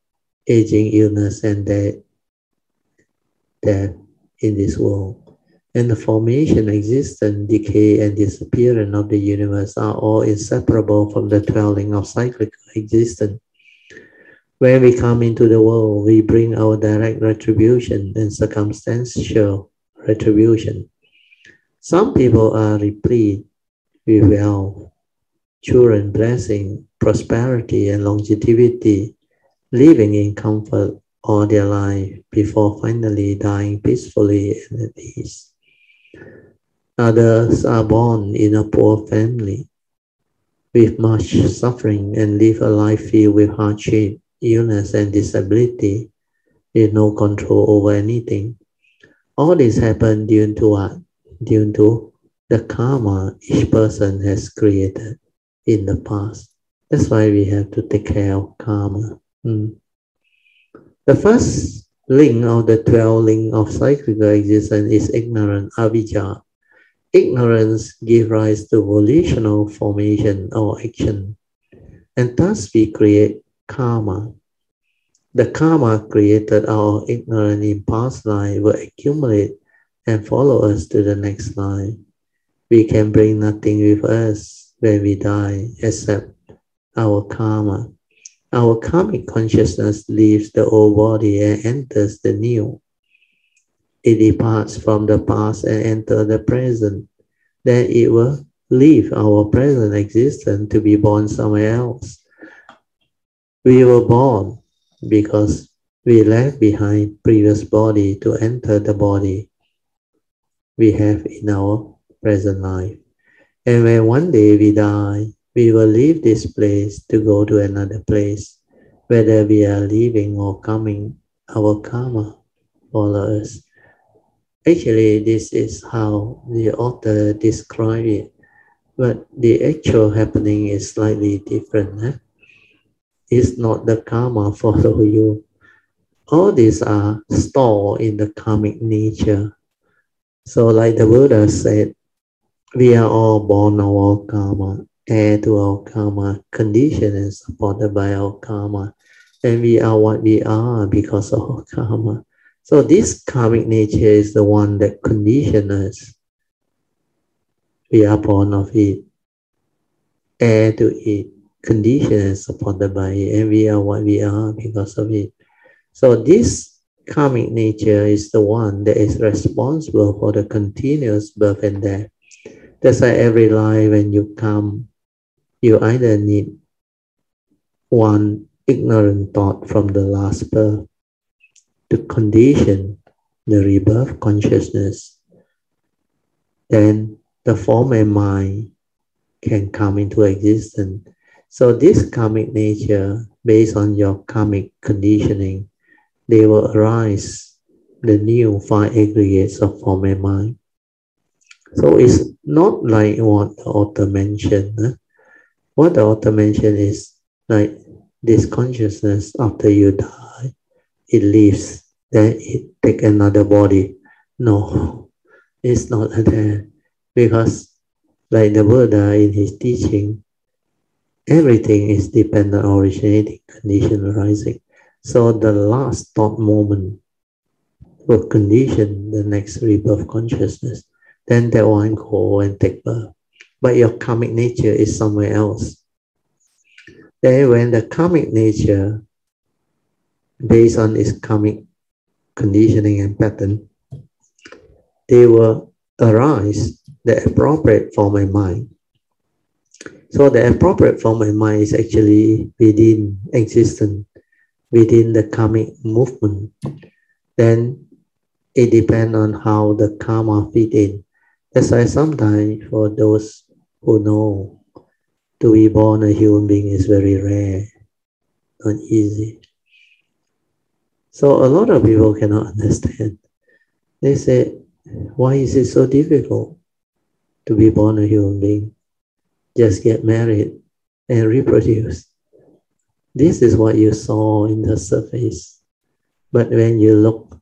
aging, illness, and death in this world. And the formation, existence, decay, and disappearance of the universe are all inseparable from the dwelling of cyclical existence. When we come into the world, we bring our direct retribution and circumstantial retribution. Some people are replete with wealth, children, blessing, prosperity, and longevity, living in comfort all their life before finally dying peacefully and at peace. Others are born in a poor family with much suffering and live a life filled with hardship, illness, and disability with no control over anything. All this happened due to what? Due to the karma each person has created in the past. That's why we have to take care of karma. The first link of the 12 link of cyclical existence is ignorance, avijja. Ignorance gives rise to volitional formation or action, and thus we create karma. The karma created out of ignorance in past life will accumulate and follow us to the next life. We can bring nothing with us when we die except our karma. Our karmic consciousness leaves the old body and enters the new. It departs from the past and enters the present. Then it will leave our present existence to be born somewhere else. We were born because we left behind previous body to enter the body we have in our present life. And when one day we die, we will leave this place to go to another place. Whether we are leaving or coming, our karma follows us. Actually, this is how the author described it, but the actual happening is slightly different. It's not the karma follow you. All these are stored in the karmic nature. So like the Buddha said, we are all born of our karma, heir to our karma, conditioned and supported by our karma. And we are what we are because of our karma. So this karmic nature is the one that conditions us. We are born of it, heir to it, conditioned and supported by it, and we are what we are because of it. So this karmic nature is the one that is responsible for the continuous birth and death. That's why every life when you come, you either need one ignorant thought from the last birth to condition the rebirth consciousness. Then the form and mind can come into existence. So this karmic nature, based on your karmic conditioning, they will arise the new 5 aggregates of form and mind. So it's not like what the author mentioned. What the author mentioned is like this consciousness after you die, it leaves, then it takes another body. No, it's not like that. Because like the Buddha in his teaching, everything is dependent, originating, condition, arising. So the last thought moment will condition the next rebirth consciousness. Then that one go and take birth. But your karmic nature is somewhere else. Then when the karmic nature, based on its karmic conditioning and pattern, they will arise the appropriate form and mind. So the appropriate form of mind is actually within existence, within the karmic movement. Then it depends on how the karma fit in. That's why sometimes for those who know, to be born a human being is very rare, not easy. So a lot of people cannot understand. They say, why is it so difficult to be born a human being? Just get married and reproduce. This is what you saw in the surface. But when you look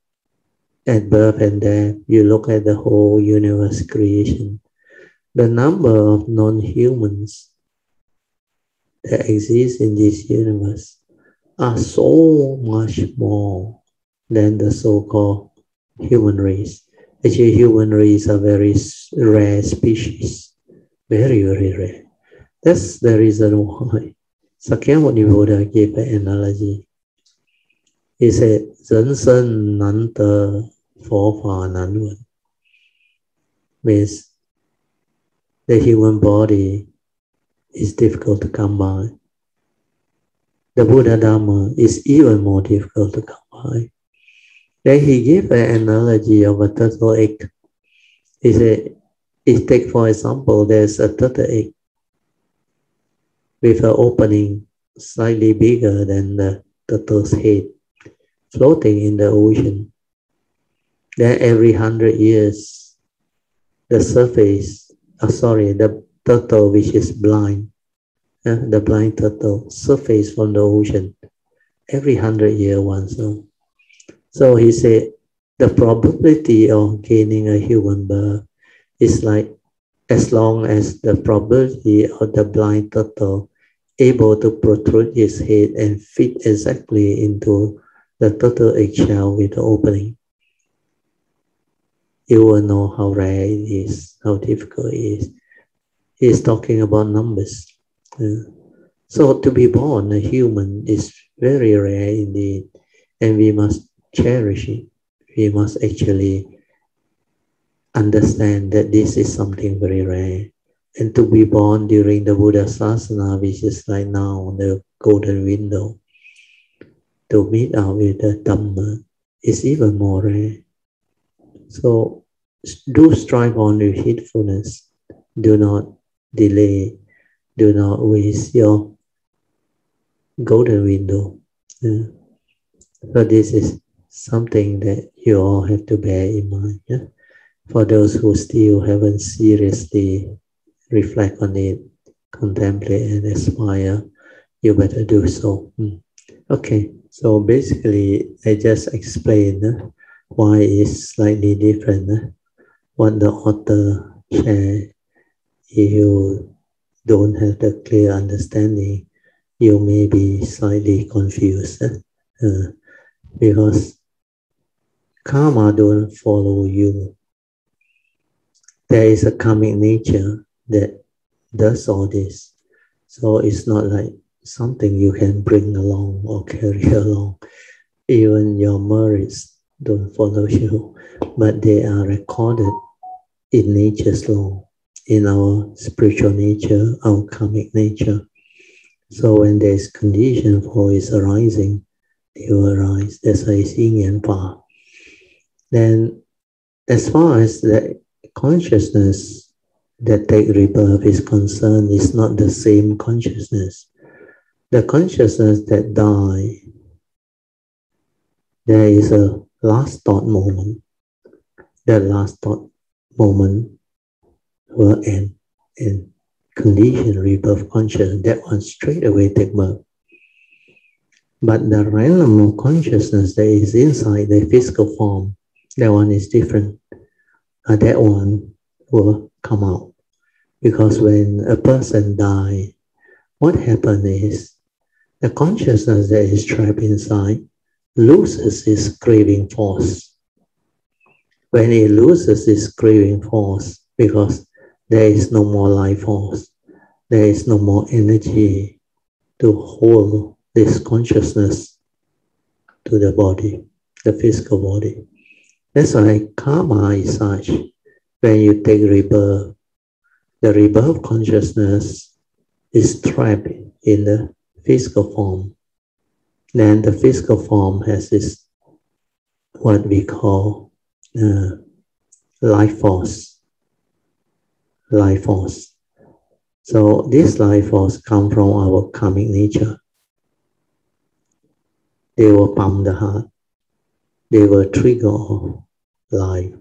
at birth and death, you look at the whole universe creation, the number of non-humans that exist in this universe are so much more than the so-called human race. Actually, human race are very rare species, very, very rare. That's the reason why Sakyamuni Buddha gave an analogy. He said, 人生难得，佛法难闻. Means the human body is difficult to come by. The Buddha Dharma is even more difficult to come by. Then he gave an analogy of a turtle egg. He said, if take for example, there's a turtle egg with an opening slightly bigger than the turtle's head, floating in the ocean. Then every 100 years, the surface, the turtle which is blind, the blind turtle, surface from the ocean, every 100 years once. So he said, the probability of gaining a human birth is like as long as the probability of the blind turtle able to protrude his head and fit exactly into the turtle eggshell with the opening. You will know how rare it is, how difficult it is. He is talking about numbers. So to be born a human is very rare indeed, and we must cherish it. We must actually understand that this is something very rare. And to be born during the Buddha Sasana, which is like now the golden window, to meet out with the Dhamma is even more rare. So do strive on with heedfulness. Do not delay. Do not waste your golden window. So this is something that you all have to bear in mind. For those who still haven't seriously reflect on it, contemplate and aspire, you better do so. Okay, so basically I just explained why it's slightly different. What the author shared. If you don't have the clear understanding, you may be slightly confused because karma don't follow you. There is a karmic nature that does all this. So it's not like something you can bring along or carry along. Even your merits don't follow you, but they are recorded in nature's law, in our spiritual nature, our karmic nature. So when there is condition for its arising, they will arise. That's why it's yin and pa. Then as far as the consciousness that take rebirth is concerned, is not the same consciousness. The consciousness that die, there is a last thought moment. That last thought moment will end in condition rebirth consciousness. That one straight away take birth. But the realm of consciousness that is inside the physical form, that one is different. That one will come out. Because when a person dies, what happens is the consciousness that is trapped inside loses its craving force. When it loses its craving force, because there is no more life force, there is no more energy to hold this consciousness to the body, the physical body. That's why karma is such. When you take rebirth, the rebirth consciousness is trapped in the physical form. Then the physical form has this, what we call life force. Life force. So this life force comes from our karmic nature. They will pump the heart. They will trigger life.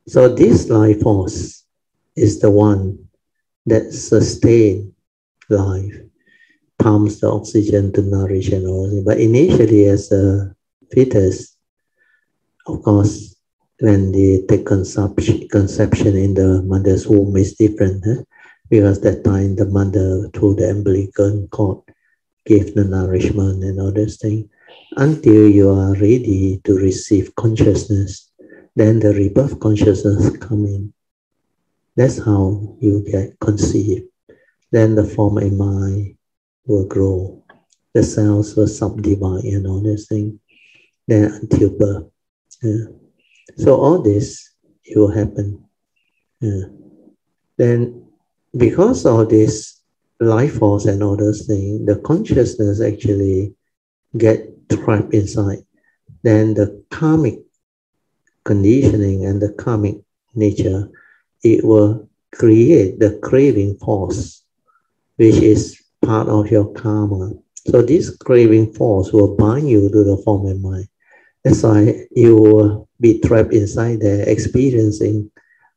So this life force is the one that sustains life, pumps the oxygen to nourish and all. But initially, as a fetus, of course, when they take conception in the mother's womb is different, because that time the mother through the umbilical cord gave the nourishment and all those things. Until you are ready to receive consciousness, then the rebirth consciousness come in. That's how you get conceived. Then the form and mind will grow. The cells will subdivide and all those things. Then until birth. So all this, it will happen. Then because of this life force and all those things, the consciousness actually get trapped inside. Then the karmic conditioning and the karmic nature, it will create the craving force, which is part of your karma. So this craving force will bind you to the form and mind. That's why you will be trapped inside there, experiencing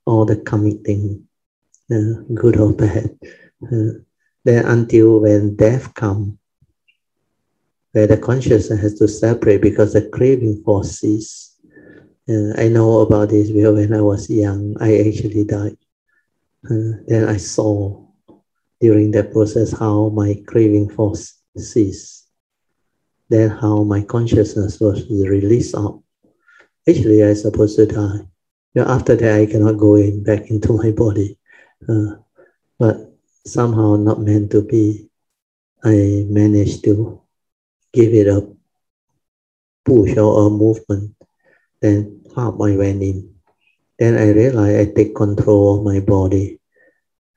all the karmic things, good or bad. Then until when death comes, where the consciousness has to separate because the craving force ceases. I know about this because when I was young, I actually died. Then I saw during that process how my craving force ceased. Then how my consciousness was released out. Actually, I was supposed to die. After that, I cannot go back into my body. But somehow not meant to be. I managed to give it a push or a movement. Then I went in. Then I realized I take control of my body.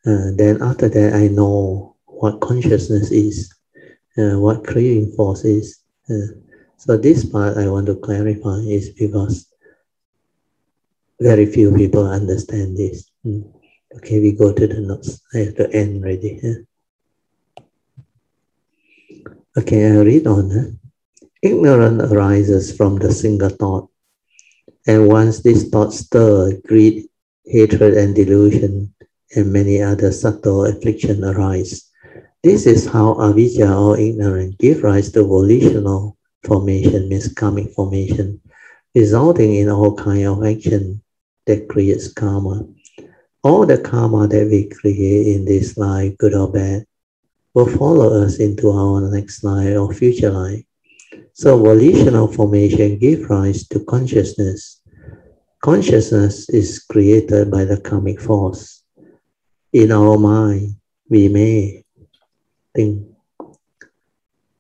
Then after that, I know what consciousness is, what craving force is. So this part I want to clarify is because very few people understand this. Okay, we go to the notes. I have to end ready. Okay, I read on. Ignorance arises from the single thought. And once this thought stirs, greed, hatred, and delusion, and many other subtle afflictions arise. This is how avijja or ignorance gives rise to volitional formation, means karmic formation, resulting in all kinds of action that creates karma. All the karma that we create in this life, good or bad, will follow us into our next life or future life. So volitional formation gives rise to consciousness. Consciousness is created by the karmic force. In our mind, we may think,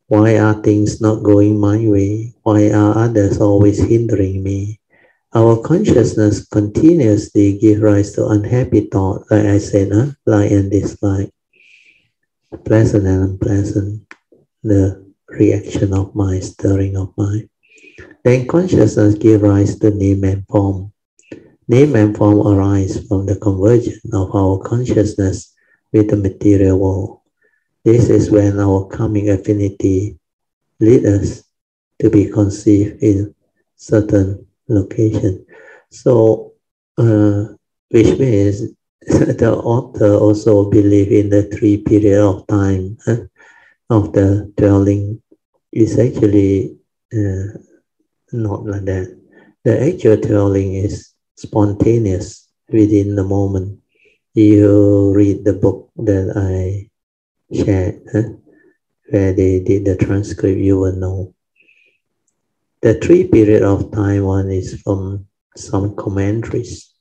why are things not going my way? Why are others always hindering me? Our consciousness continuously gives rise to unhappy thoughts, like I said, like and dislike, pleasant and unpleasant, the reaction of mind, stirring of mind. Then consciousness gives rise to name and form. Name and form arise from the convergence of our consciousness with the material world. This is when our karmic affinity leads us to be conceived in certain location. So, which means the author also believes in the 3 periods of time of the dwelling. Is actually not like that. The actual dwelling is spontaneous within the moment. You read the book that I shared, where they did the transcript, you will know. The 3 periods of time, one is from some commentaries,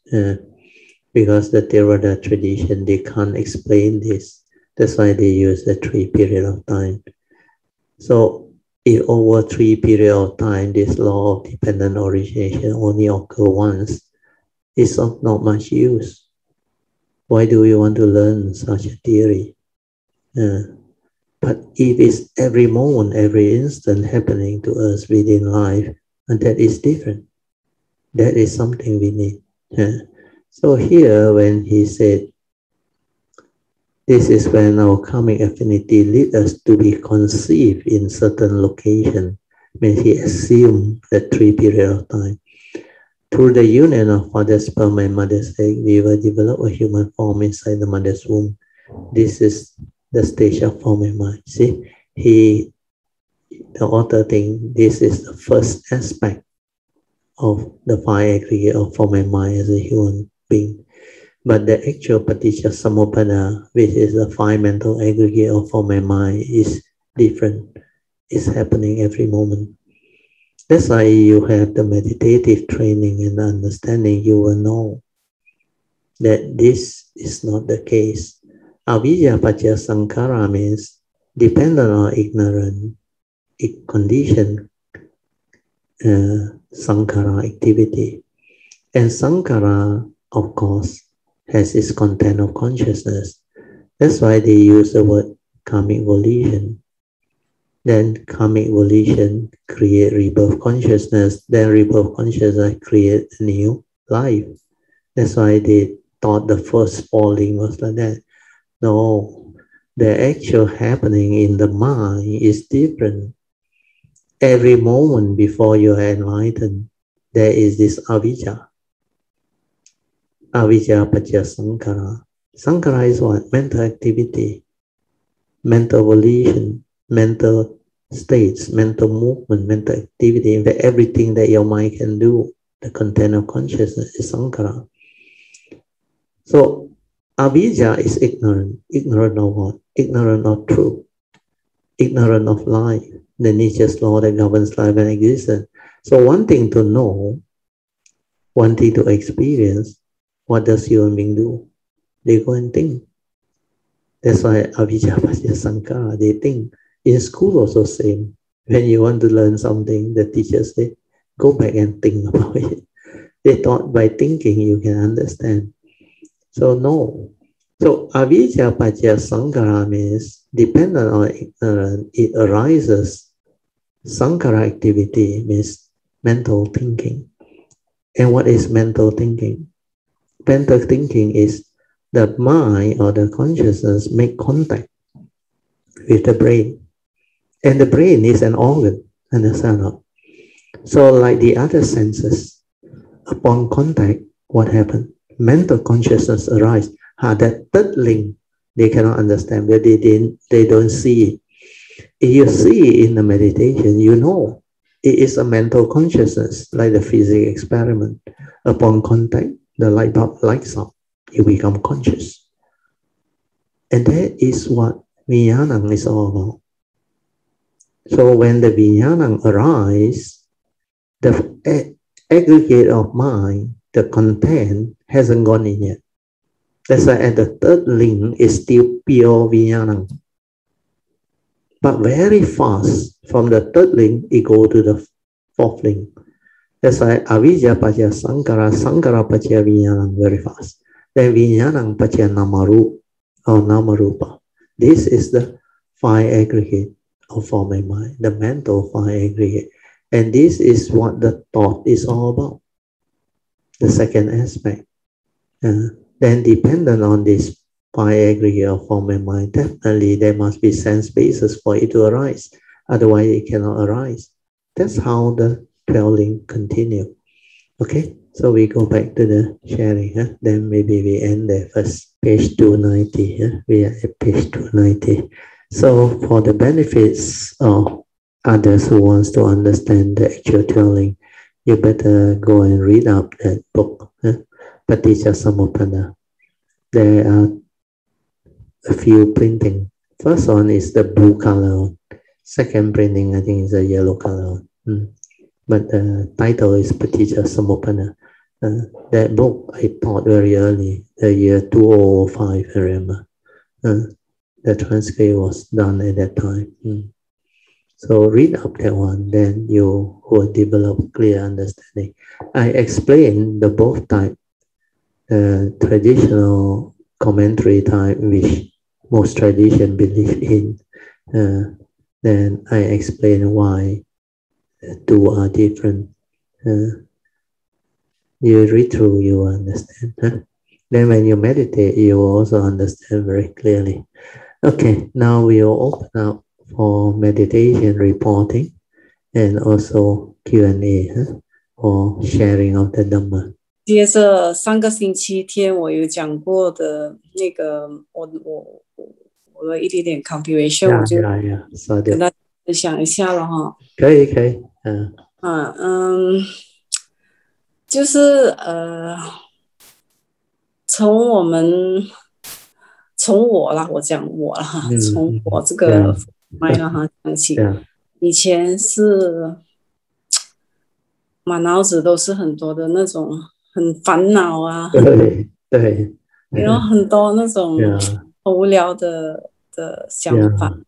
because the Theravada tradition, they can't explain this. That's why they use the 3 periods of time. So if over 3 periods of time, this law of dependent origination only occurs once, it's of not much use. Why do we want to learn such a theory? But if it's every moment, every instant happening to us within life, and that is different. That is something we need. So here, when he said, this is when our karmic affinity leads us to be conceived in certain location, when he assumed that 3 period of time. Through the union of father's sperm and mother's egg, we will develop a human form inside the mother's womb. This is the stage of form and mind. See, the author thinks this is the first aspect of the 5 aggregate of form and mind as a human being. But the actual paticca samuppada, which is the 5 mental aggregate of form and mind, is different. It's happening every moment. That's why you have the meditative training and understanding. You will know that this is not the case. Avidya paccaya sankhara means dependent on ignorant condition, sankhara activity. And sankhara, of course, has its content of consciousness. That's why they use the word karmic volition. Then karmic volition create rebirth consciousness. Then rebirth consciousness create a new life. That's why they thought the first falling was like that. No, the actual happening in the mind is different. Every moment before you are enlightened, there is this avijja. Avijja paccaya sankhara. Sankhara is what? Mental activity, mental volition, mental states, mental movement, mental activity. In fact, everything that your mind can do, the content of consciousness is sankhara. So, avijja is ignorant. Ignorant of what? Ignorant of truth. Ignorant of life, the nature's law that governs life and existence. So, one thing to know, one thing to experience, what does human being do? They go and think. That's why avijja paccaya sankhara, they think. In school also same. When you want to learn something, the teachers say, go back and think about it. They thought by thinking you can understand. So no. So avijja paccaya sankhara means dependent on ignorance, it arises. Sankhara activity means mental thinking. And what is mental thinking? Mental thinking is the mind or the consciousness make contact with the brain. And the brain is an organ, understand? So like the other senses, upon contact, what happened? Mental consciousness arise. That third link, they cannot understand, but they don't see it. If you see it in the meditation, you know it is a mental consciousness, like the physics experiment. Upon contact, the light bulb lights up. You become conscious. And that is what vijnana is all about. So when the vijnana arises, the aggregate of mind, the content hasn't gone in yet. That's why at the third link is still pure vijnana. But very fast, from the third link, it go to the fourth link. That's why avijja paccaya sankhara, sankhara paccaya vijnana very fast. Then vijnana paccaya namarupa or namarupa. This is the 5 aggregate of form and mind, the mental 5 aggregate. And this is what the thought is all about. The second aspect. Then dependent on this 5 aggregate of form and mind, definitely there must be sense basis for it to arise. Otherwise it cannot arise. That's how the 12 link continue. Okay, so we go back to the sharing. Then maybe we end there first. Page 290. We are at page 290. So for the benefits of others who wants to understand the actual 12 link, you better go and read up that book, Paticca Samuppada. There are a few printing. First one is the blue color. Second printing, I think, is a yellow color. But the title is Paticca Samuppada. That book I taught very early, the year 2005, I remember. The transcript was done at that time. So read up that one, then you will develop clear understanding. I explained the both type, the traditional commentary type, which most tradition believe in, then I explain why two are different. You read through, you understand. Then when you meditate, you also understand very clearly. Okay, now we will open up for meditation reporting and also Q&A or sharing of the Dhamma. 接着上个星期天我有讲过的那个我的一点点 cultivation， 我就跟大家分享一下了哈。可以，就是从我啦，我讲我啦，从我这个脉啦哈讲起，以前是满脑子都是很多的那种很烦恼啊，对，然后很多那种很无聊的想法，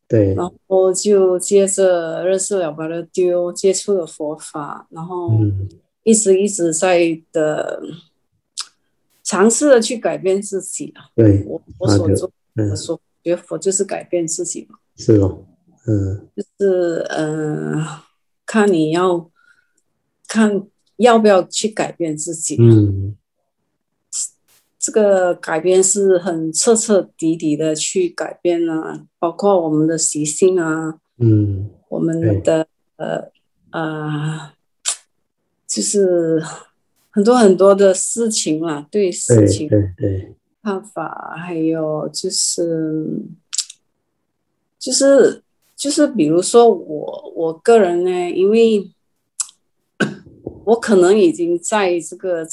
对，然后就接着认识了巴勒丢，接触了佛法，然后一直在的尝试的去改变自己啊。对，我所做，我所学佛就是改变自己嘛。是哦，就是看你要不要去改变自己。这个改变是很彻底的去改变啊，包括我们的习性啊，我们的就是很多的事情啦，对事情看法，还有就是比如说我个人呢，因为我可能已经在这个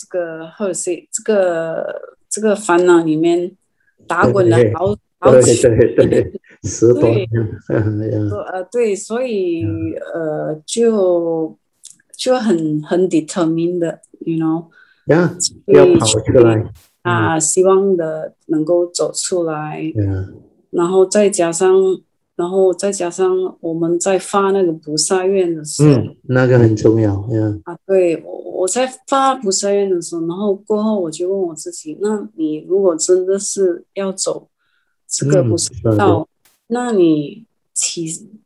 这个烦恼里面打滚了好几年，10多年，对，所以就很 determined 的 you know， 要跑出来希望的能够走出来，然后再加上我们在发那个菩萨愿的时候，那个很重要对，我在发菩萨愿的时候，然后过后我就问我自己，那你如果真的是要走这个菩萨道，那你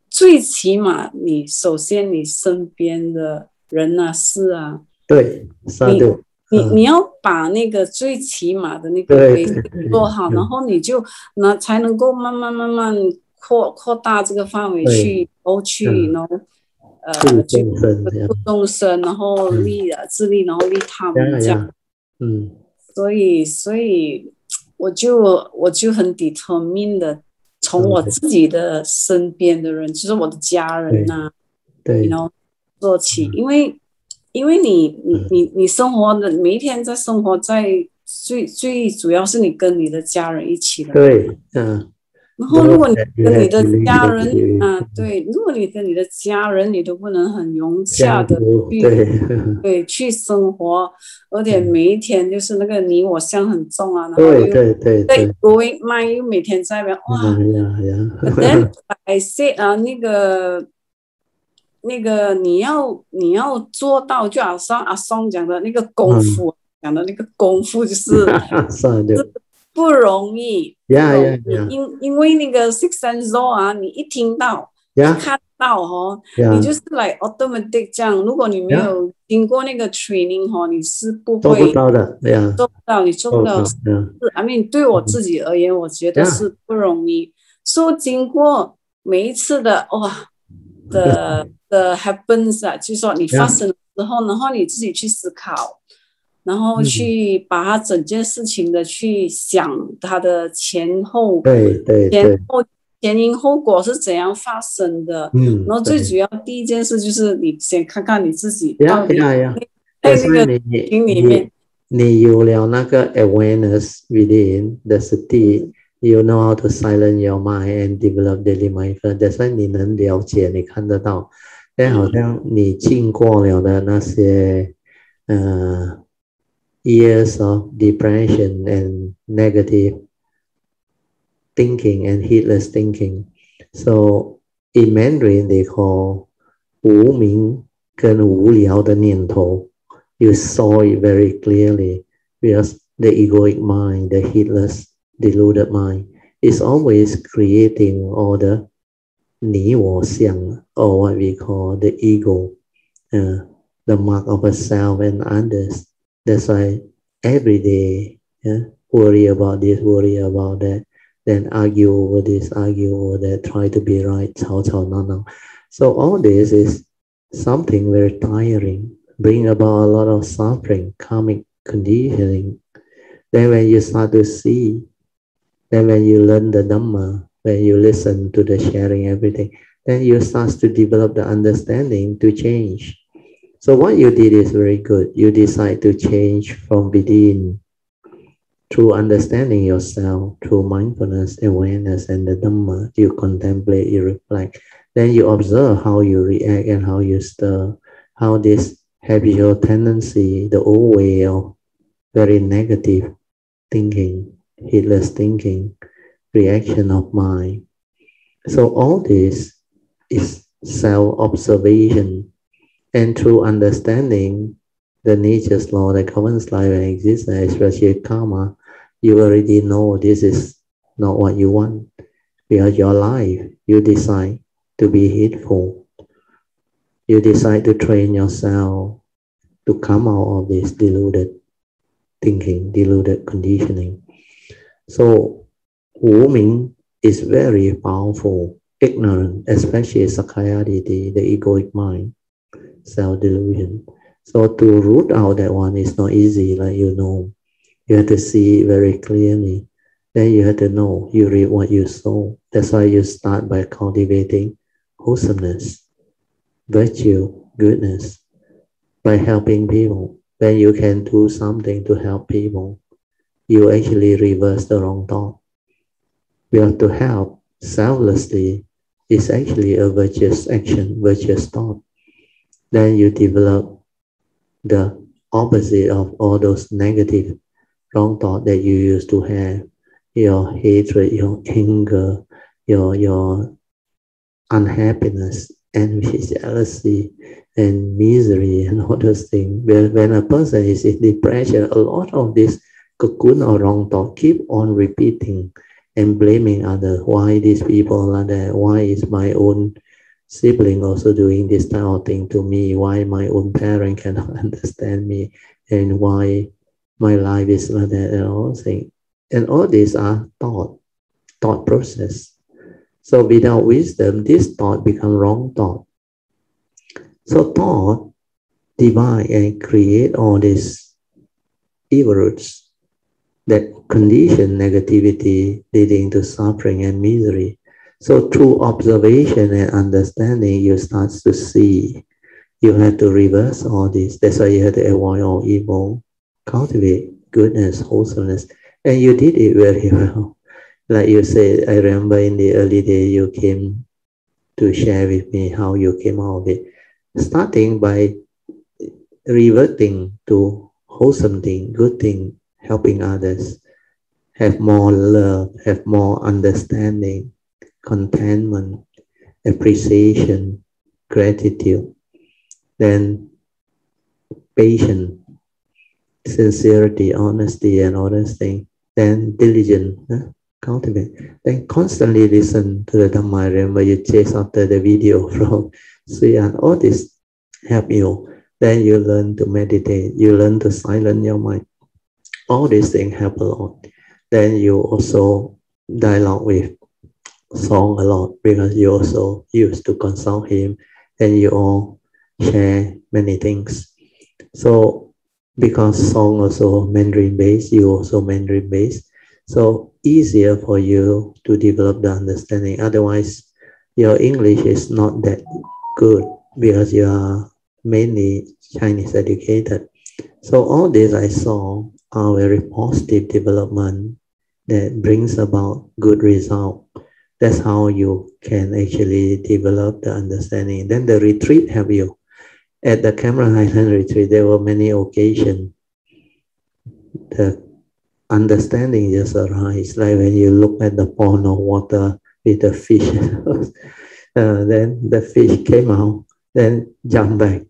最起码你首先你身边的人啊事啊，对，你要把那个最起码的那个做好，然后你就才能够慢慢扩大这个范围去然后去度众生，然后自利，然后利他们这样。所以我就很 determined 的从我自己的身边的人，就是我的家人呐，然后做起，因为你生活的每一天在生活在最主要是你跟你的家人一起的，对，然后如果你跟你的家人对，如果你跟你的家人你都不能很融洽的去生活，而且每一天就是那个你我相很重啊，然后又对 going mind 又每天在那边哇，then I said 啊那个你要做到，就好像阿松讲的那个功夫，讲的那个功夫就是不容易，因为那个 six sense law 啊，你一听到一看到你就是 like automatic 这样。如果你没有经过那个 training 你是不会做不到的，做不到，你做不到。I mean 对我自己而言，我觉得是不容易。所以经过每一次的的 happens 啊，就是说你发生的时候，然后你自己去思考，然后去把它整件事情的去想它的前因后果是怎样发生的，然后最主要第一件事就是你先看看你自己到底在那个心里面，你有了那个 awareness within the city。You know how to silence your mind and develop daily mindfulness. That's why 你能了解，你看得到。但好像你经过了的那些years of depression and negative thinking and heedless thinking. So in Mandarin they call 无明跟无聊的念头。You saw it very clearly because the egoic mind, the heedless deluded mind, is always creating all the 你我相, or what we call the ego, the mark of a self and others. That's why every day, worry about this, worry about that, then argue over this, argue over that, try to be right, no. So all this is something very tiring, bring about a lot of suffering, karmic conditioning. Then when you start to see, then when you learn the Dhamma, when you listen to the sharing, everything, then you start to develop the understanding to change. So what you did is very good. You decide to change from within through understanding yourself, through mindfulness, awareness, and the Dhamma. You contemplate, you reflect. Then you observe how you react and how you stir, how this habitual tendency, the old way of very negative thinking, heedless thinking, reaction of mind. So all this is self-observation, and through understanding the nature's law that governs life and existence, especially karma, you already know this is not what you want. Because your life, you decide to be heedful. You decide to train yourself to come out of this deluded thinking, deluded conditioning. So, Wu Ming is very powerful. Ignorant, especially Sakayaditi, the egoic mind, self-delusion. So to root out that one is not easy, like you know. You have to see very clearly. Then you have to know, you reap what you sow. That's why you start by cultivating wholesomeness, virtue, goodness, by helping people. When you can do something to help people, you actually reverse the wrong thought. We have to help selflessly is actually a virtuous action, virtuous thought. Then you develop the opposite of all those negative wrong thoughts that you used to have, your hatred, your anger, your unhappiness, envy, jealousy, and misery, and all those things. When a person is in depression, a lot of this cocoon or wrong thought keep on repeating and blaming others. Why these people are there? Why is my own sibling also doing this type of thing to me? Why my own parent cannot understand me? And why my life is like that, and all things. And all these are thought process. So without wisdom, this thought become wrong thought. So thought divide and create all these evil roots that condition negativity, leading to suffering and misery. So through observation and understanding, you start to see. You have to reverse all this. That's why you have to avoid all evil, cultivate goodness, wholesomeness. And you did it very well. Like you said, I remember in the early days you came to share with me how you came out of it. Starting by reverting to wholesome thing, good thing, helping others, have more love, have more understanding, contentment, appreciation, gratitude, then patience, sincerity, honesty, and all those things. Then diligence, cultivate. Then constantly listen to the Dhamma. Remember you chase after the video from Suyan. All this help you. Then you learn to meditate. You learn to silence your mind. All these things help a lot. Then you also dialogue with Song a lot, because you also used to consult him, and you all share many things. So because Song also Mandarin based, you also Mandarin based, so easier for you to develop the understanding. Otherwise, your English is not that good because you are mainly Chinese educated. So all this I saw are very positive development that brings about good result. That's how you can actually develop the understanding. Then the retreat help you. At the Cameron Highland retreat, there were many occasions. The understanding just arises, like when you look at the pond of water with the fish. Then the fish came out, then jump back.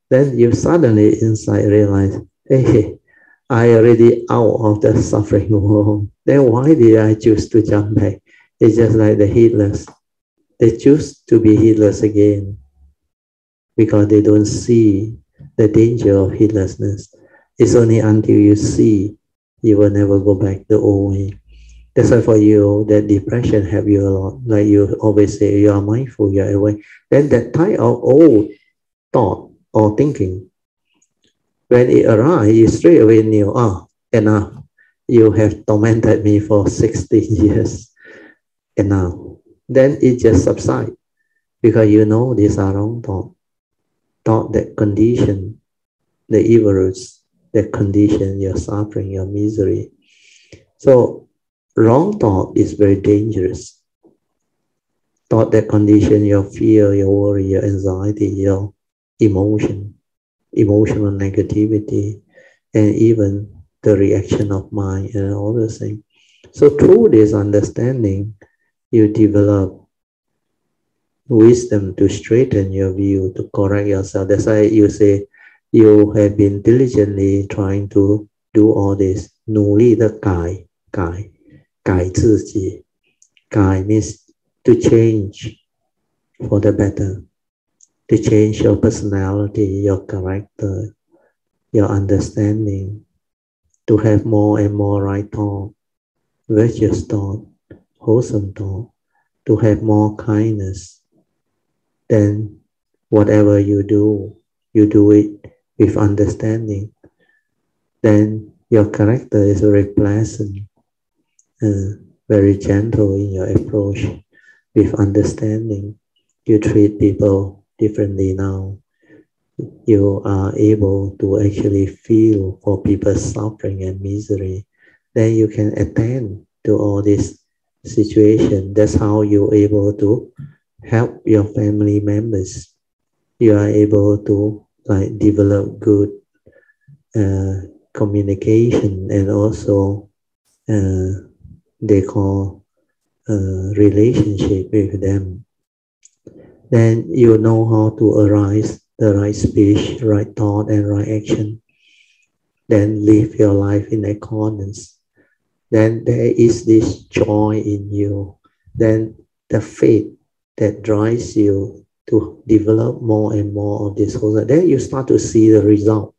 Then you suddenly inside realize, hey, I already out of the suffering world. Then why did I choose to jump back? It's just like the heedless. They choose to be heedless again because they don't see the danger of heedlessness. It's only until you see, you will never go back the old way. That's why for you, that depression help you a lot. Like you always say, you are mindful, you are aware. Then that type of old thought or thinking, when it arises, you straight away knew, enough. You have tormented me for 16 years. Enough. Then it just subsides because you know these are wrong thoughts. Thought that condition the evil roots, that condition your suffering, your misery. So wrong thought is very dangerous. Thought that condition your fear, your worry, your anxiety, your emotional negativity, and even the reaction of mind and all those things. So through this understanding, you develop wisdom to straighten your view, to correct yourself. That's why you say you have been diligently trying to do all this. 努力的改自己。改 means to change for the better, to change your personality, your character, your understanding, to have more and more right thought, virtuous thought, wholesome thought, to have more kindness. Then whatever you do it with understanding. Then your character is very pleasant, very gentle in your approach with understanding. You treat people differently now. You are able to actually feel for people's suffering and misery. Then you can attend to all this situation. That's how you're able to help your family members. You are able to develop good communication, and also they call relationship with them. Then you know how to arise the right speech, right thought, and right action. Then live your life in accordance. Then there is this joy in you. Then the faith that drives you to develop more and more of this whole. Then you start to see the result.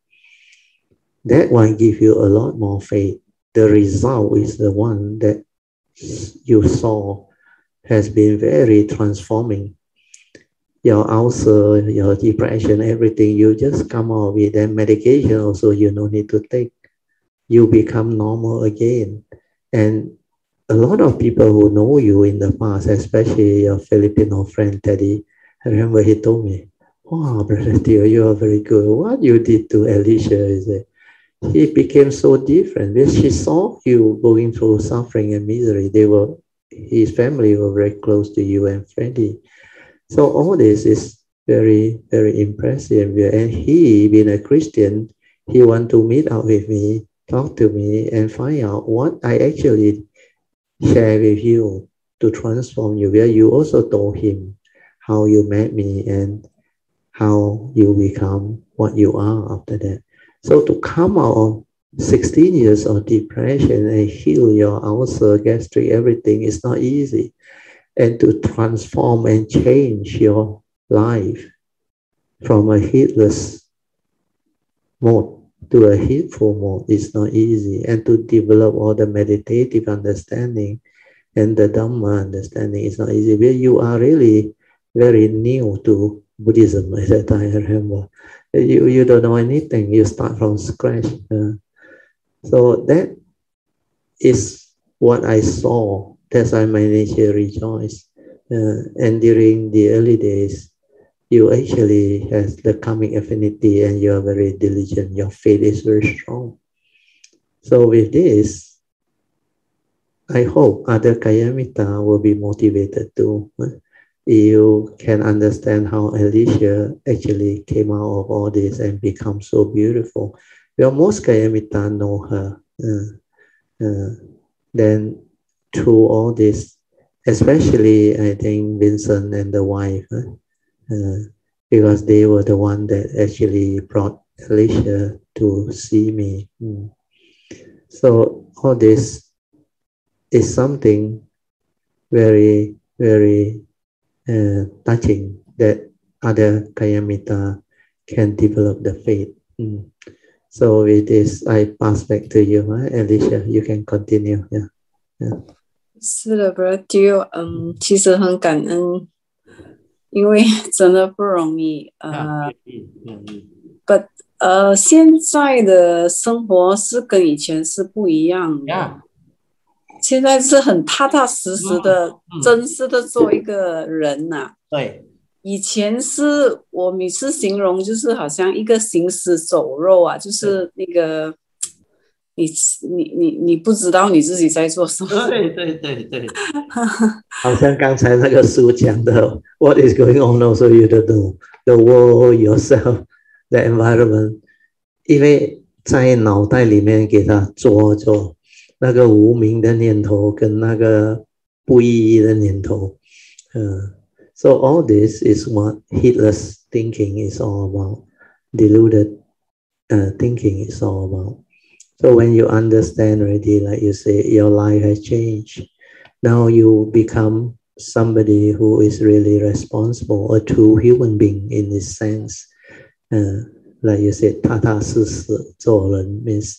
That one gives you a lot more faith. The result is the one that you saw has been very transforming. Your ulcer, your depression, everything, you just come out with that medication also you don't need to take. You become normal again. And a lot of people who know you in the past, especially your Filipino friend Teddy, I remember he told me, wow, Brother Theo, you are very good. What you did to Alicia is that he became so different. Because she saw you going through suffering and misery. His family were very close to you and friendly. So all this is very, very impressive. And he, being a Christian, he want to meet up with me, talk to me, and find out what I actually share with you to transform you. Where you also told him how you met me and how you become what you are after that. So to come out of 16 years of depression and heal your ulcer, gastric, everything is not easy. And to transform and change your life from a heedless mode to a heedful mode is not easy. And to develop all the meditative understanding and the Dhamma understanding is not easy. Where you are really very new to Buddhism at that time, I remember. You don't know anything. You start from scratch. So that is what I saw. That's why my nature rejoiced. And during the early days, you actually have the karmic affinity and you are very diligent. Your faith is very strong. So with this, I hope other Kayamita will be motivated too. You can understand how Alicia actually came out of all this and become so beautiful. Well, most Kayamita know her. Then through all this, especially I think Vincent and the wife, because they were the one that actually brought Alicia to see me. So all this is something very, very touching that other Kayamita can develop the faith. So with this, I pass back to you, Alicia. You can continue. Yeah. 是的 ，Brother， 其实很感恩，因为真的不容易。But 现在的生活是跟以前是不一样的。现在是很踏踏实实的、真实的做一个人呐。对。以前是我每次形容就是好像一个行尸走肉啊，就是那个你不知道你自己在做什么。对。好像刚才那个书讲的 ，What is going on also you don't know the world yourself, the environment， 因为在脑袋里面给他做那个无明的念头跟那个不意义的念头，So all this is what heedless thinking is all about. Deluded thinking is all about. So when you understand already, like you say, your life has changed. Now you become somebody who is really responsible, a true human being in this sense. Like you said, 踏踏实实做人 means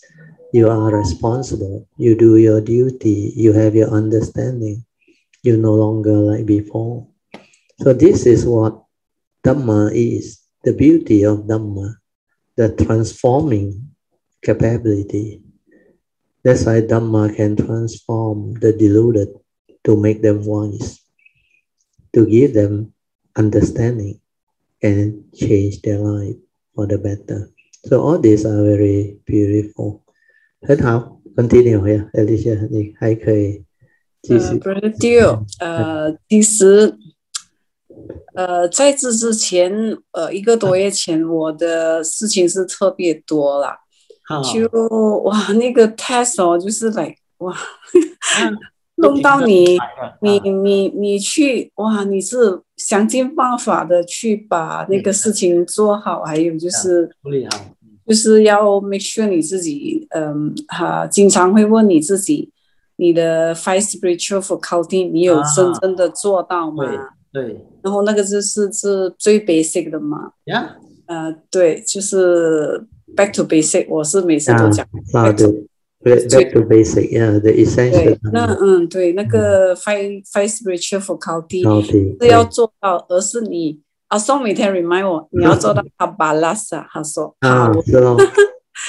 you are responsible. You do your duty. You have your understanding. You no longer like before. So this is what Dhamma is, the beauty of Dhamma, the transforming capability. That's why Dhamma can transform the deluded to make them wise, to give them understanding and change their life for the better. So all these are very beautiful. 很好 ，continue 呀 ，Alicia， 你还可以继续。Brother Dio， 其实。在这之前，1个多月前，我的事情是特别多啦。就哇，那个 test 就是like 哇，弄到你去哇，你是想尽办法的去把那个事情做好，还有就是就是要 make sure 你自己，经常会问你自己，你的 5 spiritual faculty 你有真正的做到吗？对。然后那个是最 basic 的嘛。对，就是 back to basic， 我是每次都讲。back to basic, yeah, the essential. 对，对，那个 five spiritual faculty 是要做到，而是你阿松每天 remind 我，你要做到 balance， 他说。是咯。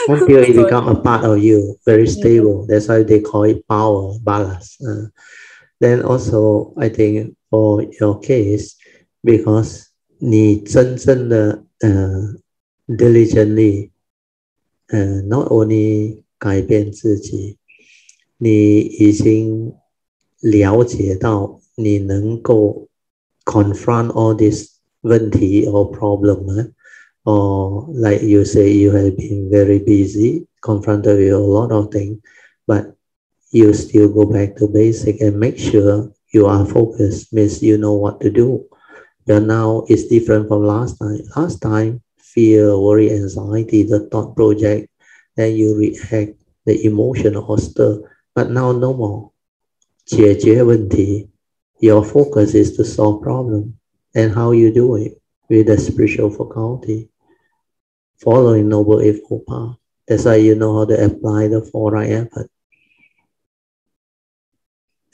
Until it become a part of you, very stable. That's why they call it power, balance. Then also, I think for your case, because 你真正的diligently not only 改变自己，你已经了解到你能够 confront all this 问题 or problem, or like you say you have been very busy, confronted with a lot of things, but you still go back to basic and make sure you are focused, means you know what to do. But now it's different from last time. Last time, fear, worry, anxiety, the thought project, then you react, the emotion or stir. But now no more. 解决问题. Your focus is to solve problem. And how you do it? With the spiritual faculty. Following Noble Eightfold Path. That's why you know how to apply the 4 right effort.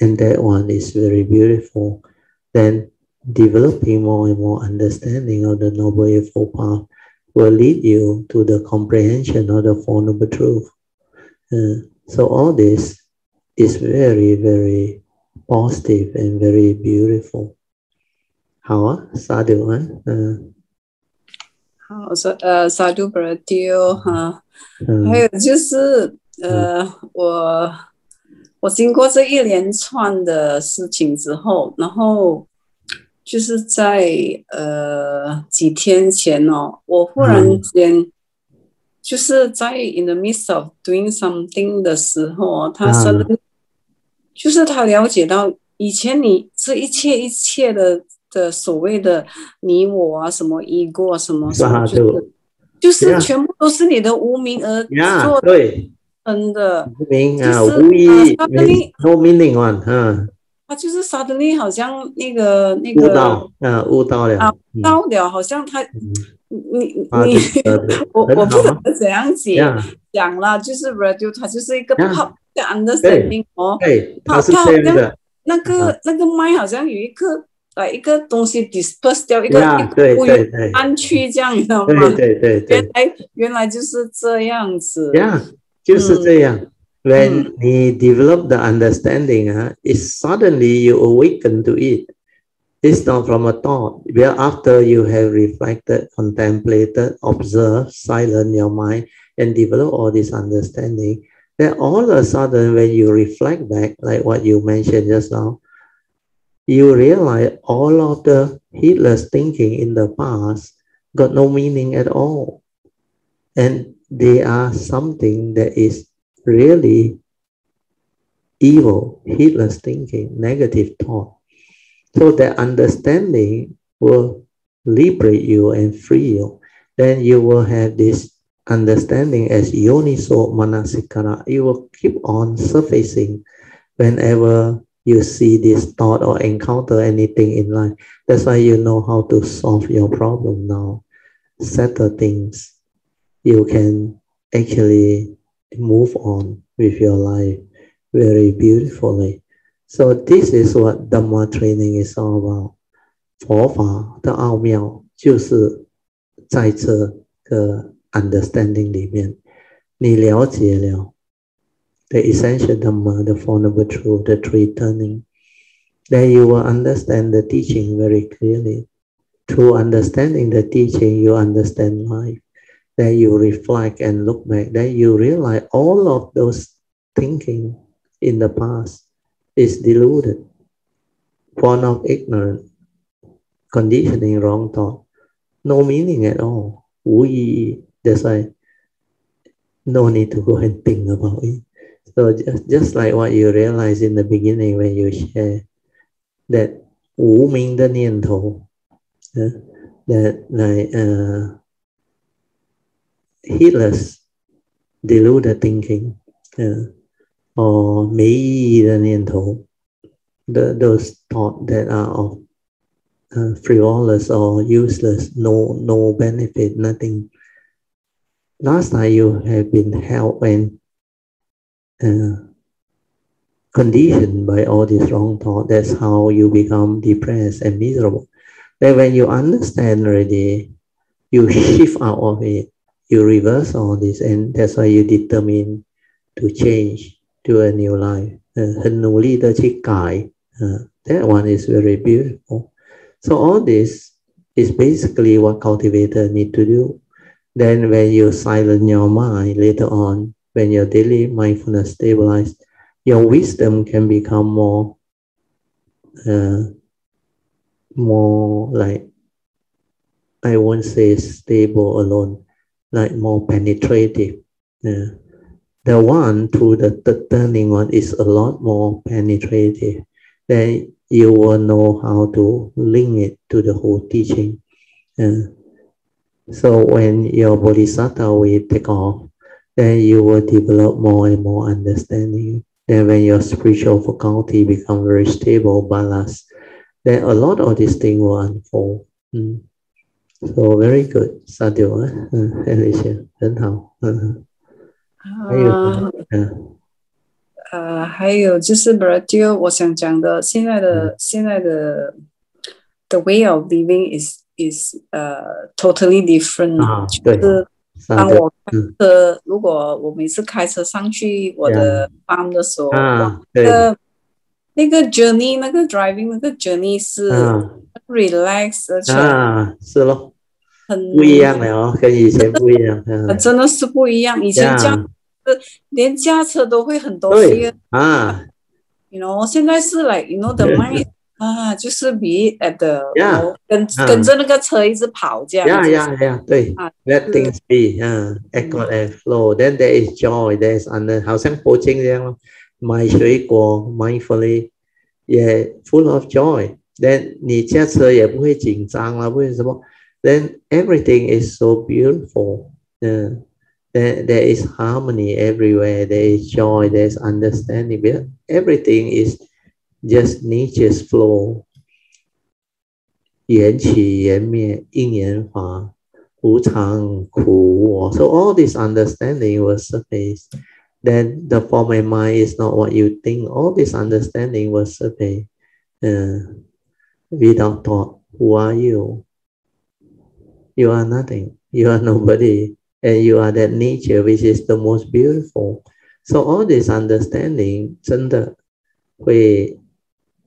And that one is very beautiful. Then developing more and more understanding of the Noble Eightfold Path will lead you to the comprehension of the Four Noble Truths. So all this is very, very positive and very beautiful. 好啊 ，Sadhu 啊，好，Sadhu Brother 哈，还有就是我经过这一连串的事情之后，然后就是在几天前我忽然间就是在 in the midst of doing something 的时候他就是他了解到以前你这一切的所谓的你我啊，什么 ego 什么就是全部都是你的无明而做。对。真的明就是means no meaning one 他就是 suddenly 好像那个悟到了，到了，好像他你我不很好啊，懂得怎样讲啦，就是 radio 它就是一个 pop 的 understanding 哦，对，它是它好像这样的，那个麦好像有一个东西 disperse 掉，一个对乌云对对，暗去这样，你知道对吗？对对对，原来就是这样子，就是这样。When 你 develop the understanding, it's suddenly you awaken to it. It's not from a thought. Where after you have reflected, contemplated, observed, silent your mind, and develop all this understanding, then all of a sudden when you reflect back, like what you mentioned just now, you realize all of the heedless thinking in the past got no meaning at all. And they are something that is really evil, heedless thinking, negative thought. So that understanding will liberate you and free you. Then you will have this understanding as yoniso manasikara. It will keep on surfacing whenever you see this thought or encounter anything in life. That's why you know how to solve your problem now, settle things. You can actually move on with your life very beautifully. So this is what Dhamma training is all about. 佛法的奥妙就是在这个 understanding 里面，你了解了 the essential Dhamma, the Four Noble Truths, the Three Turning, then you will understand the teaching very clearly. Through understanding the teaching, you understand life. Then you reflect and look back. Then you realize all of those thinking in the past is deluded, born of ignorance, conditioning, wrong thought, no meaning at all. That's why no need to go and think about it. So just like what you realize in the beginning when you share that 无明的念头 that like heedless, deluded thinking or 没意义的念头 those thoughts that are of frivolous or useless, no benefit, nothing. Last time you have been held and conditioned by all this wrong thought. That's how you become depressed and miserable. Then when you understand already, you shift out of it, you reverse all this, and that's why you determine to change to a new life. 很努力的去改 that one is very beautiful. So all this is basically what cultivators need to do. Then when you silence your mind later on, when your daily mindfulness stabilizes, your wisdom can become more like, I won't say stable alone, like more penetrative. The one through the third turning one is a lot more penetrative. Then you will know how to link it to the whole teaching. So when your bodhisattva will take off, then you will develop more and more understanding. Then when your spiritual faculty become very stable, balanced, then a lot of these things will unfold. So very good, Sadhu, Alicia, 很好。还有就是 Bradil 我想讲的，现在的 the way of living is totally different 就是当我开车，如果我每次开车上去我的 farm 的时候，那个 journey 那个 driving 那个 journey 是 relax 而且是咯，不一样了哦，跟以前不一样，真的是不一样。以前连驾车都会很多 fear you know 现在是 like you know the mind 就是 be at the you know 跟着那个车一直跑这样子。对，let things be echo and flow. Then there is joy, there is好像佛经这样咯，买水果 mindfully 也 full of joy. Then 你驾车也不会紧张了，不会什么。Then everything is so beautiful. There is harmony everywhere. There is joy. There is understanding. Everything is just nature's flow. 缘起缘灭，因缘法，无常苦我。So all this understanding will surface. Then the form and mind is not what you think. All this understanding will surface. Without thought, who are you? You are nothing. You are nobody. And you are that nature which is the most beautiful. So all this understanding 真的会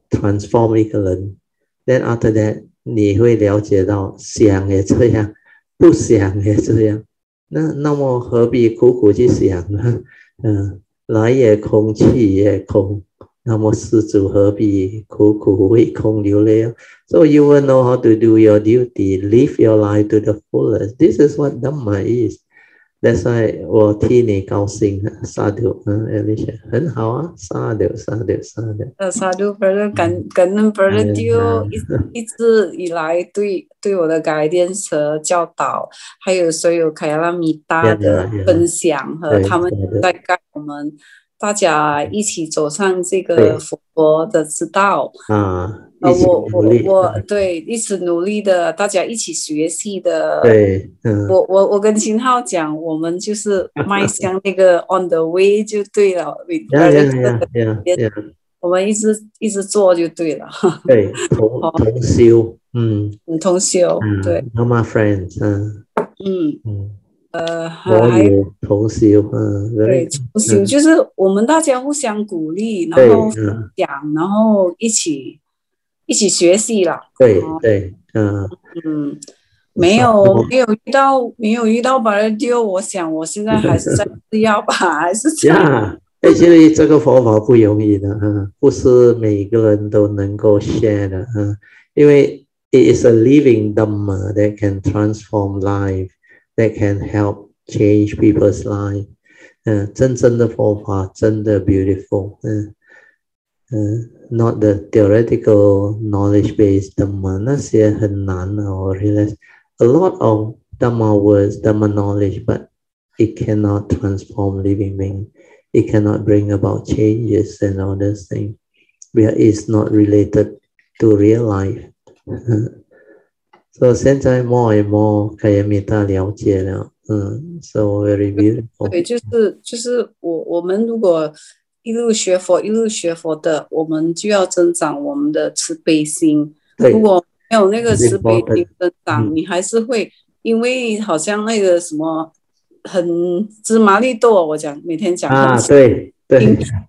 transform 一个人。Then after that, 你会了解到想也这样，不想也这样。那么何必苦苦去想呢？来也空，去也空。那么施主何必苦苦为空流泪？So you will know how to do your duty, live your life to the fullest. This is what Dhamma is. That's why 我替你高兴，Sadhu Alicia 很好啊，Sadhu。Sadhu brother， 感恩 brother Dio 一直以来对我的改变和教导，还有所有凯拉米达的分享和他们在带我们大家一起走上这个佛的之道啊。对，一起努力的，大家一起学习的。对，我跟秦昊讲，我们就是迈向那个 on the way 就对了。我们一直做就对了。对，同修，同修，对。Dhamma friends，还有同修，对，同修就是我们大家互相鼓励，然后讲，然后一起学习了。对，没有遇到把人丢，我想我现在还是在吃药吧，还是这样。其实这个佛法不容易的，不是每个人都能够 share 的，因为 it is a living Dhamma that can transform life, that can help change people's life. 真正的佛法真的 beautiful. Not the theoretical knowledge-based Dhamma. 那些很难的，我 realize a lot of Dhamma words, Dhamma knowledge, but it cannot transform living being. It cannot bring about changes and all those things. Where it's not related to real life. So 现在 more and more 凯耶米达了解了，so very beautiful. 对，就是我们如果一路学佛的，我们就要增长我们的慈悲心。如果没有那个慈悲心增长，你还是会因为好像那个什么很芝麻绿豆，我讲每天讲对，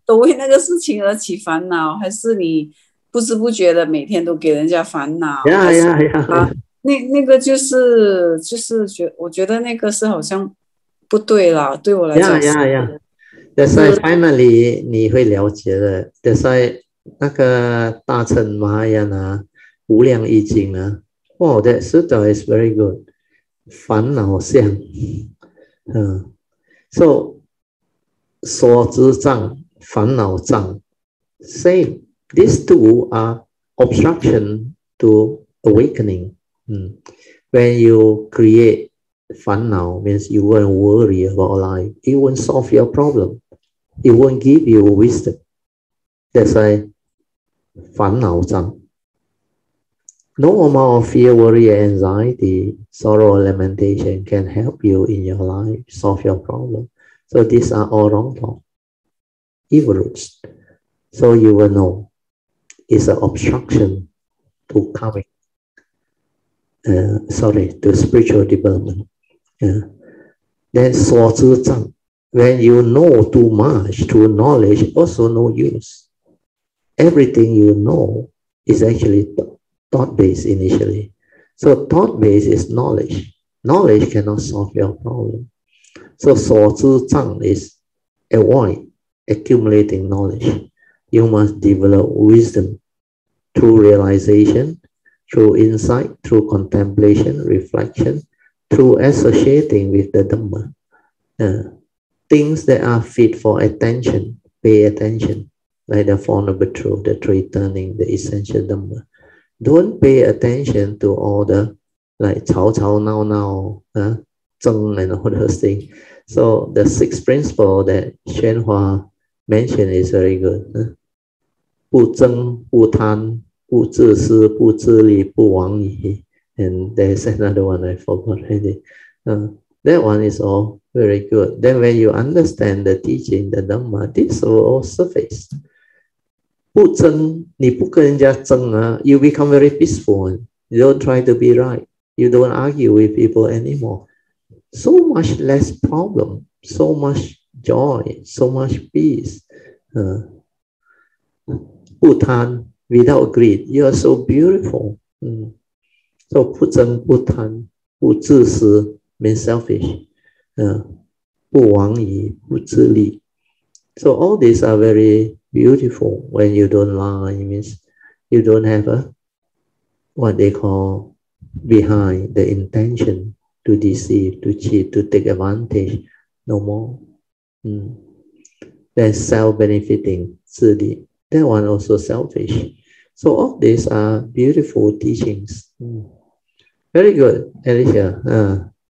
都为那个事情而起烦恼，还是你不知不觉的每天都给人家烦恼？那个就是我觉得那个是好像不对啦，对我来讲。That's why finally 你会了解的。That's why 那个大乘马哈亚那无量易经啊，哇 ，that Sutra is very good。烦恼相，so 所知障、烦恼障 ，same. These two are obstruction to awakening. When you create 烦恼 means you won't worry about life. It won't solve your problem. It won't give you wisdom. That's why 烦恼障。No amount of fear, worry, anxiety, sorrow, or lamentation can help you in your life, solve your problem. So these are all wrong thoughts, evil roots. So you will know it's an obstruction to coming. To spiritual development. Then 所知障, when you know too much, true knowledge also no use. Everything you know is actually thought-based initially. So thought-based is knowledge. Knowledge cannot solve your problem. So 所知障 is avoid accumulating knowledge. You must develop wisdom through realization, through insight, through contemplation, reflection, through associating with the Dhamma. Things that are fit for attention, pay attention, like the Four Noble Truths, the Three Turning, the Essential Dhamma. Don't pay attention to all the like 吵吵闹闹, zeng and all those things. So the sixth principle that Xuanhua mentioned is very good. 不争, 不贪, 不自私, 不自利, 不妄疑. And there's another one I forgot already. That one is all very good. Then when you understand the teaching, the Dhamma, this will all surface. 不争, 你不跟人家争啊, you become very peaceful. You don't try to be right. You don't argue with people anymore. So much less problem, so much joy, so much peace. 不贪, without greed, you are so beautiful. So 不争, 不贪, 不自私 means selfish. 不妄疑, 不自利. So all these are very beautiful. When you don't lie, it means you don't have a what they call behind the intention to deceive, to cheat, to take advantage. No more. Then self-benefiting, 自利. That one also selfish. So all these are beautiful teachings. Very good, Alicia.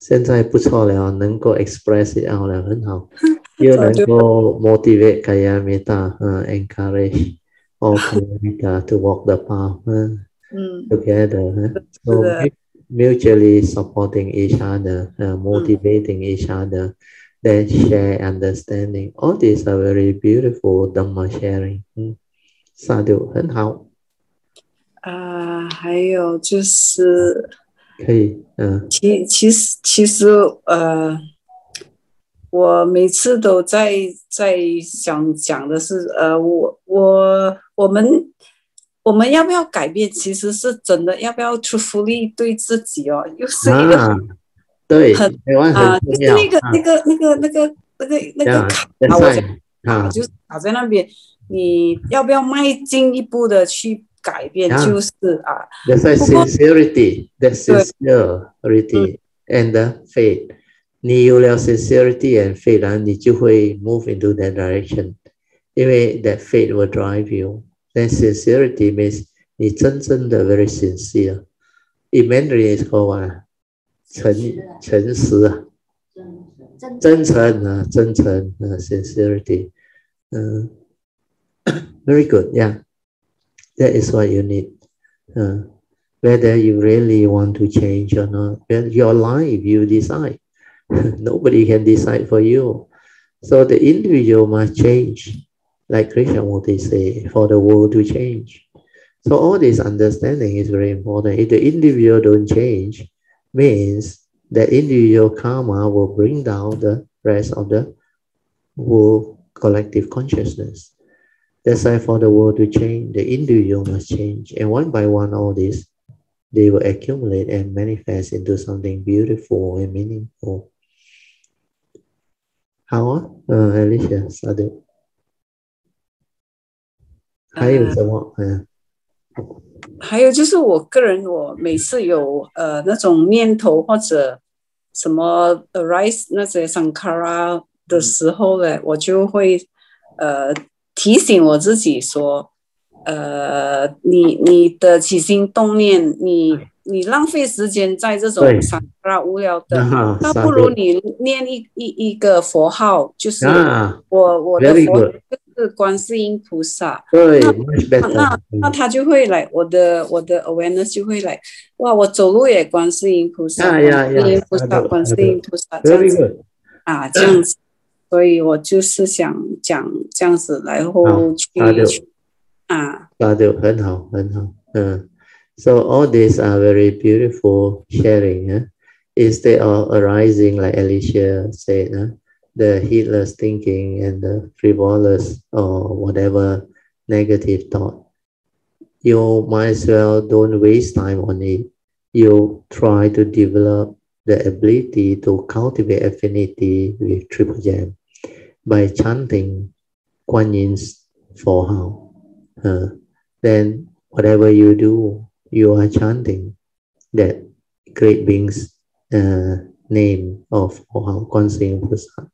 现在不错了，能够 express it out 了，很好。又能够 motivate Kaya Metta, encourage all Kaya Metta to walk the path together. So mutually supporting each other, motivating each other, then share understanding. All these are very beautiful Dhamma sharing. 萨度很好。还有就是可以，其实我每次都在想讲的是，我们要不要改变？其实是真的，要不要 truthfully 对自己哦，又是一个对，很就是那个卡，就是卡在那边。你要不要迈进一步的去改变？就是That's why sincerity, that's sincerity and the faith. 你有了 sincerity and faith 你就会 move into that direction. 因为 that faith will drive you. Then sincerity means 你真正的 very sincere. In Mandarin is called what? 诚实真诚 sincerity. Very good, yeah. That is what you need. Whether you really want to change or not, your life you decide. Nobody can decide for you. So the individual must change, like Krishnamurti say, for the world to change. So all this understanding is very important. If the individual don't change, means that individual karma will bring down the rest of the world collective consciousness. That's why for the world to change, the individual must change. And one by one, all this, they will accumulate and manifest into something beautiful and meaningful. 好啊，Alicia， 萨度。还有什么？还有就是我个人，我每次有那种念头或者什么 arise 那些 sankara 的时候呢，我就会提醒我自己说，你的起心动念，你浪费时间在这种sankara无聊的，那不如你念一个佛号，就是我的佛就是观世音菩萨。那他就会来，我的 awareness 就会来，哇，我走路也观世音菩萨，观世音菩萨，观世音菩萨，这样子这样子。所以我就是想讲这样子，然后去很好很好So all these are very beautiful sharing. Instead of arising like Alicia said, the heedless thinking and the frivolous or whatever negative thought, you might as well don't waste time on it. You try to develop the ability to cultivate affinity with Triple Gem by chanting Kuan Yin's Phổ then whatever you do, you are chanting that great being's name of Phổ Kuan Yin Pusa,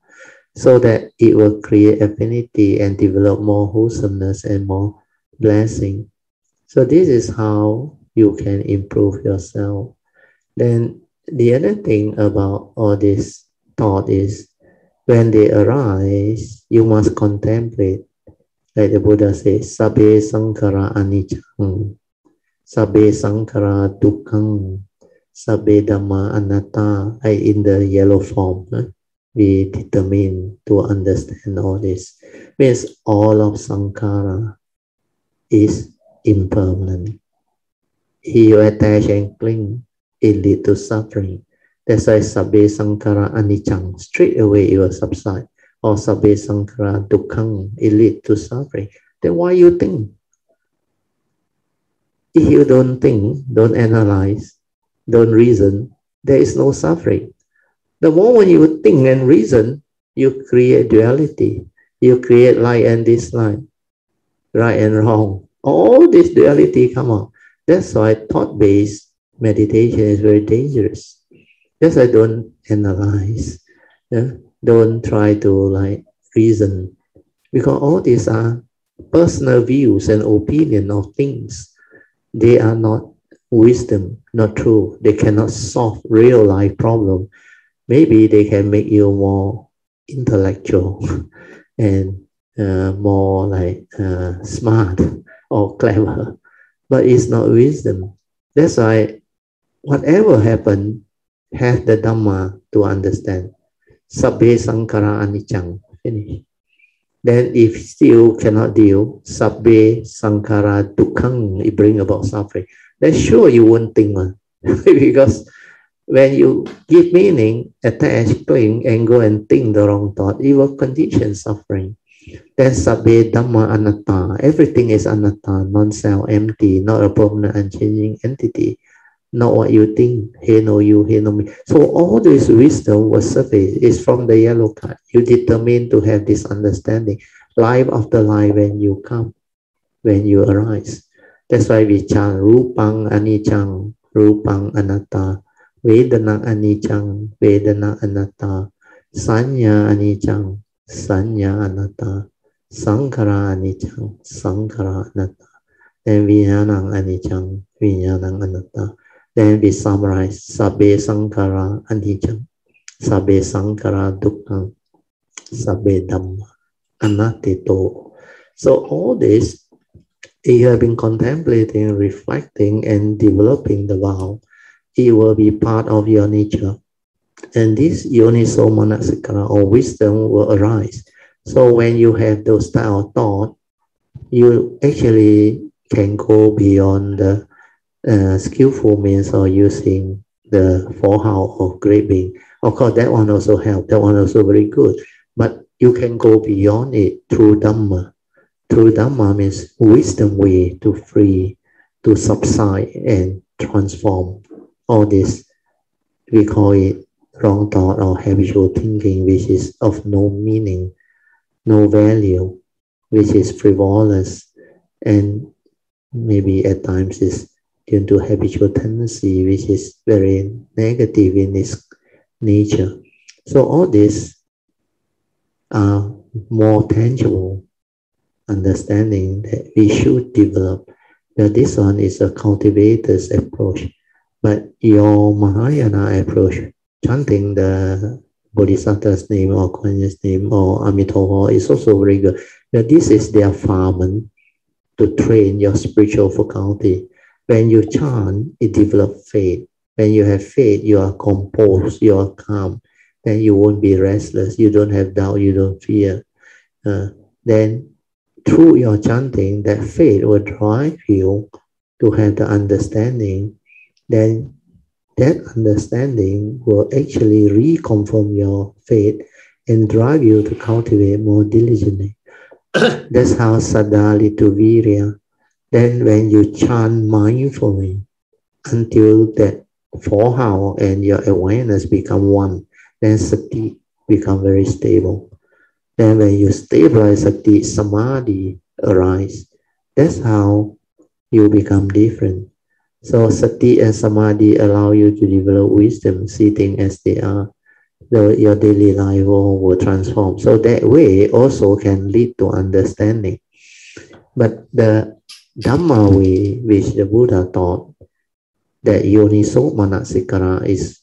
so that it will create affinity and develop more wholesomeness and more blessing. So this is how you can improve yourself. Then the other thing about all this thought is when they arise, you must contemplate. Like the Buddha says, Sabbe Sankara Anicca, Sabbe Sankara Dukkham, Sabbe Dhamma Anatta, in the yellow form. We determine to understand all this. Means all of Sankara is impermanent. If you attach and cling, it leads to suffering. That's why Sabbe Sankara Anicca, straight away it will subside. Or Sabbe Sankara Dukkham, it leads to suffering. Then why you think? If you don't think, don't analyze, don't reason, there is no suffering. The moment you think and reason, you create duality. You create like and dislike, right and wrong. All this duality come out. That's why thought-based meditation is very dangerous. That's why don't analyze. Yeah? Don't try to like reason. Because all these are personal views and opinion of things. They are not wisdom, not true. They cannot solve real life problem. Maybe they can make you more intellectual and more like smart or clever, but it's not wisdom. That's why whatever happened, have the Dhamma to understand. Sabbe Sankara Anicca, finish. Then if still cannot deal, Sabbe Sankara Dukkham, it bring about suffering. Then sure you won't think, because when you give meaning, attach, cling, and go and think the wrong thought, it will condition suffering. Then Sabbe Dhamma Anatta, everything is Anatta, non-self, empty, not a permanent, unchanging entity. Not what you think, hey no you, hey no me. So all this wisdom was surface is from the yellow card. You determine to have this understanding, life after life when you come, when you arise. That's why we chant Rupang Aniccang, Rupang Anatta, Vedana Aniccang, Vedana Anatta, Sanya Aniccang, Sanya Anatta, Sankhara Aniccang, Sankhara Anatta, then Vijnanang Aniccang, Vijnanang Anatta. Then we summarize Sabbe Sankara Anicca, Sabbe Sankara Dukkham, Sabbe Dhamma Anattito. So all this, you have been contemplating, reflecting, and developing the vow. It will be part of your nature. And this Yoniso Manasikara or wisdom will arise. So when you have those style of thought, you actually can go beyond the skillful means of using the forehouse of gripping. Of course, that one also helps. That one also very good. But you can go beyond it through Dhamma. Through Dhamma means wisdom way to free, to subside and transform all this. We call it wrong thought or habitual thinking, which is of no meaning, no value, which is frivolous, and maybe at times is due to habitual tendency, which is very negative in its nature. So all these are more tangible understanding that we should develop. But this one is a cultivator's approach. But your Mahayana approach, chanting the Bodhisattva's name or Kuan-Yin's name or Amitabha is also very good. But this is their farman to train your spiritual faculty. When you chant, it develops faith. When you have faith, you are composed, you are calm. Then you won't be restless. You don't have doubt, you don't fear. Then through your chanting, that faith will drive you to have the understanding. Then that understanding will actually reconfirm your faith and drive you to cultivate more diligently. That's how Saddha leads to Virya. Then when you chant mindfully until that forehouse and your awareness become one, then Sati become very stable. Then when you stabilize Sati, Samadhi arise. That's how you become different. So Sati and Samadhi allow you to develop wisdom, see things as they are. Your daily life will transform. So that way also can lead to understanding. But the Dhamma way, which the Buddha taught, that Yoniso Manasikara is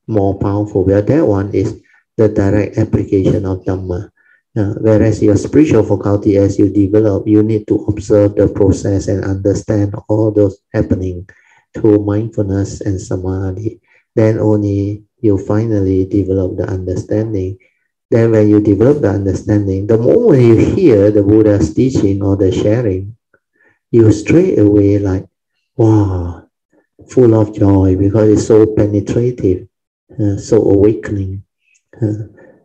more powerful. Well, that one is the direct application of Dhamma. Whereas your spiritual faculty, as you develop, you need to observe the process and understand all those happening through mindfulness and samadhi. Then only you finally develop the understanding. Then when you develop the understanding, the moment you hear the Buddha's teaching or the sharing, you straight away like, wow, full of joy because it's so penetrative, so awakening.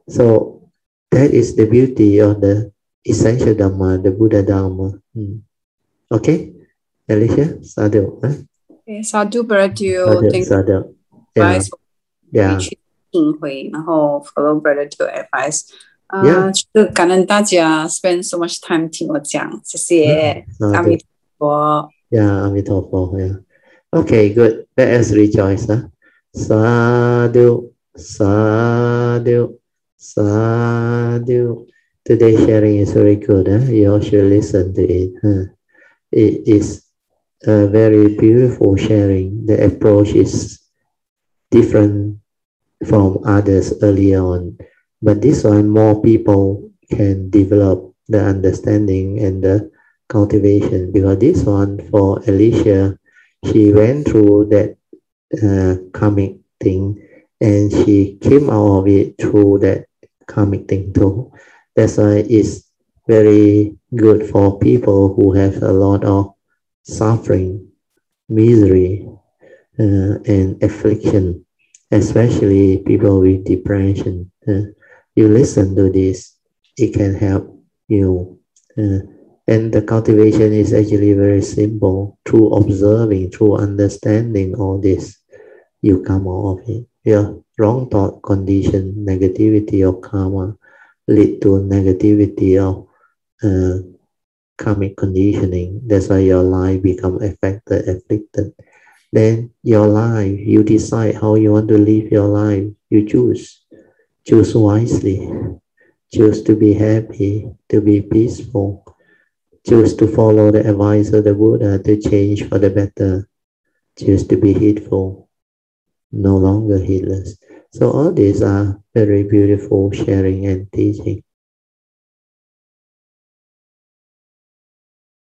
So that is the beauty of the essential Dhamma, the Buddha Dhamma. Okay, Alicia, sadhu. Okay, sadhu, brother, Sadhu, thank you sadhu. for Yeah, advice. yeah, 去体会，然后 follow brother to advice。yeah. 就是感恩大家 spend so much time 听我讲，谢谢阿弥 Sadhu. 陀佛。Yeah, Amitabha. Yeah. Okay, good. Let us rejoice. Sadhu, sadhu, sadhu. Today's sharing is very good. You all should listen to it. It is a very beautiful sharing. The approach is different from others earlier on, but this one more people can develop the understanding and the cultivation, because this one for Alicia, she went through that karmic thing and she came out of it through that karmic thing too. That's why it's very good for people who have a lot of suffering, misery, and affliction, especially people with depression. You listen to this, it can help you. And the cultivation is actually very simple. Through observing, through understanding all this, you come out of it. Your wrong thought condition, negativity of karma, lead to negativity of karmic conditioning. That's why your life become affected, afflicted. Then your life, you decide how you want to live your life. You choose wisely, choose to be happy, to be peaceful, choose to follow the advice of the Buddha to change for the better, choose to be heedful, no longer heedless. So all these are very beautiful sharing and teaching.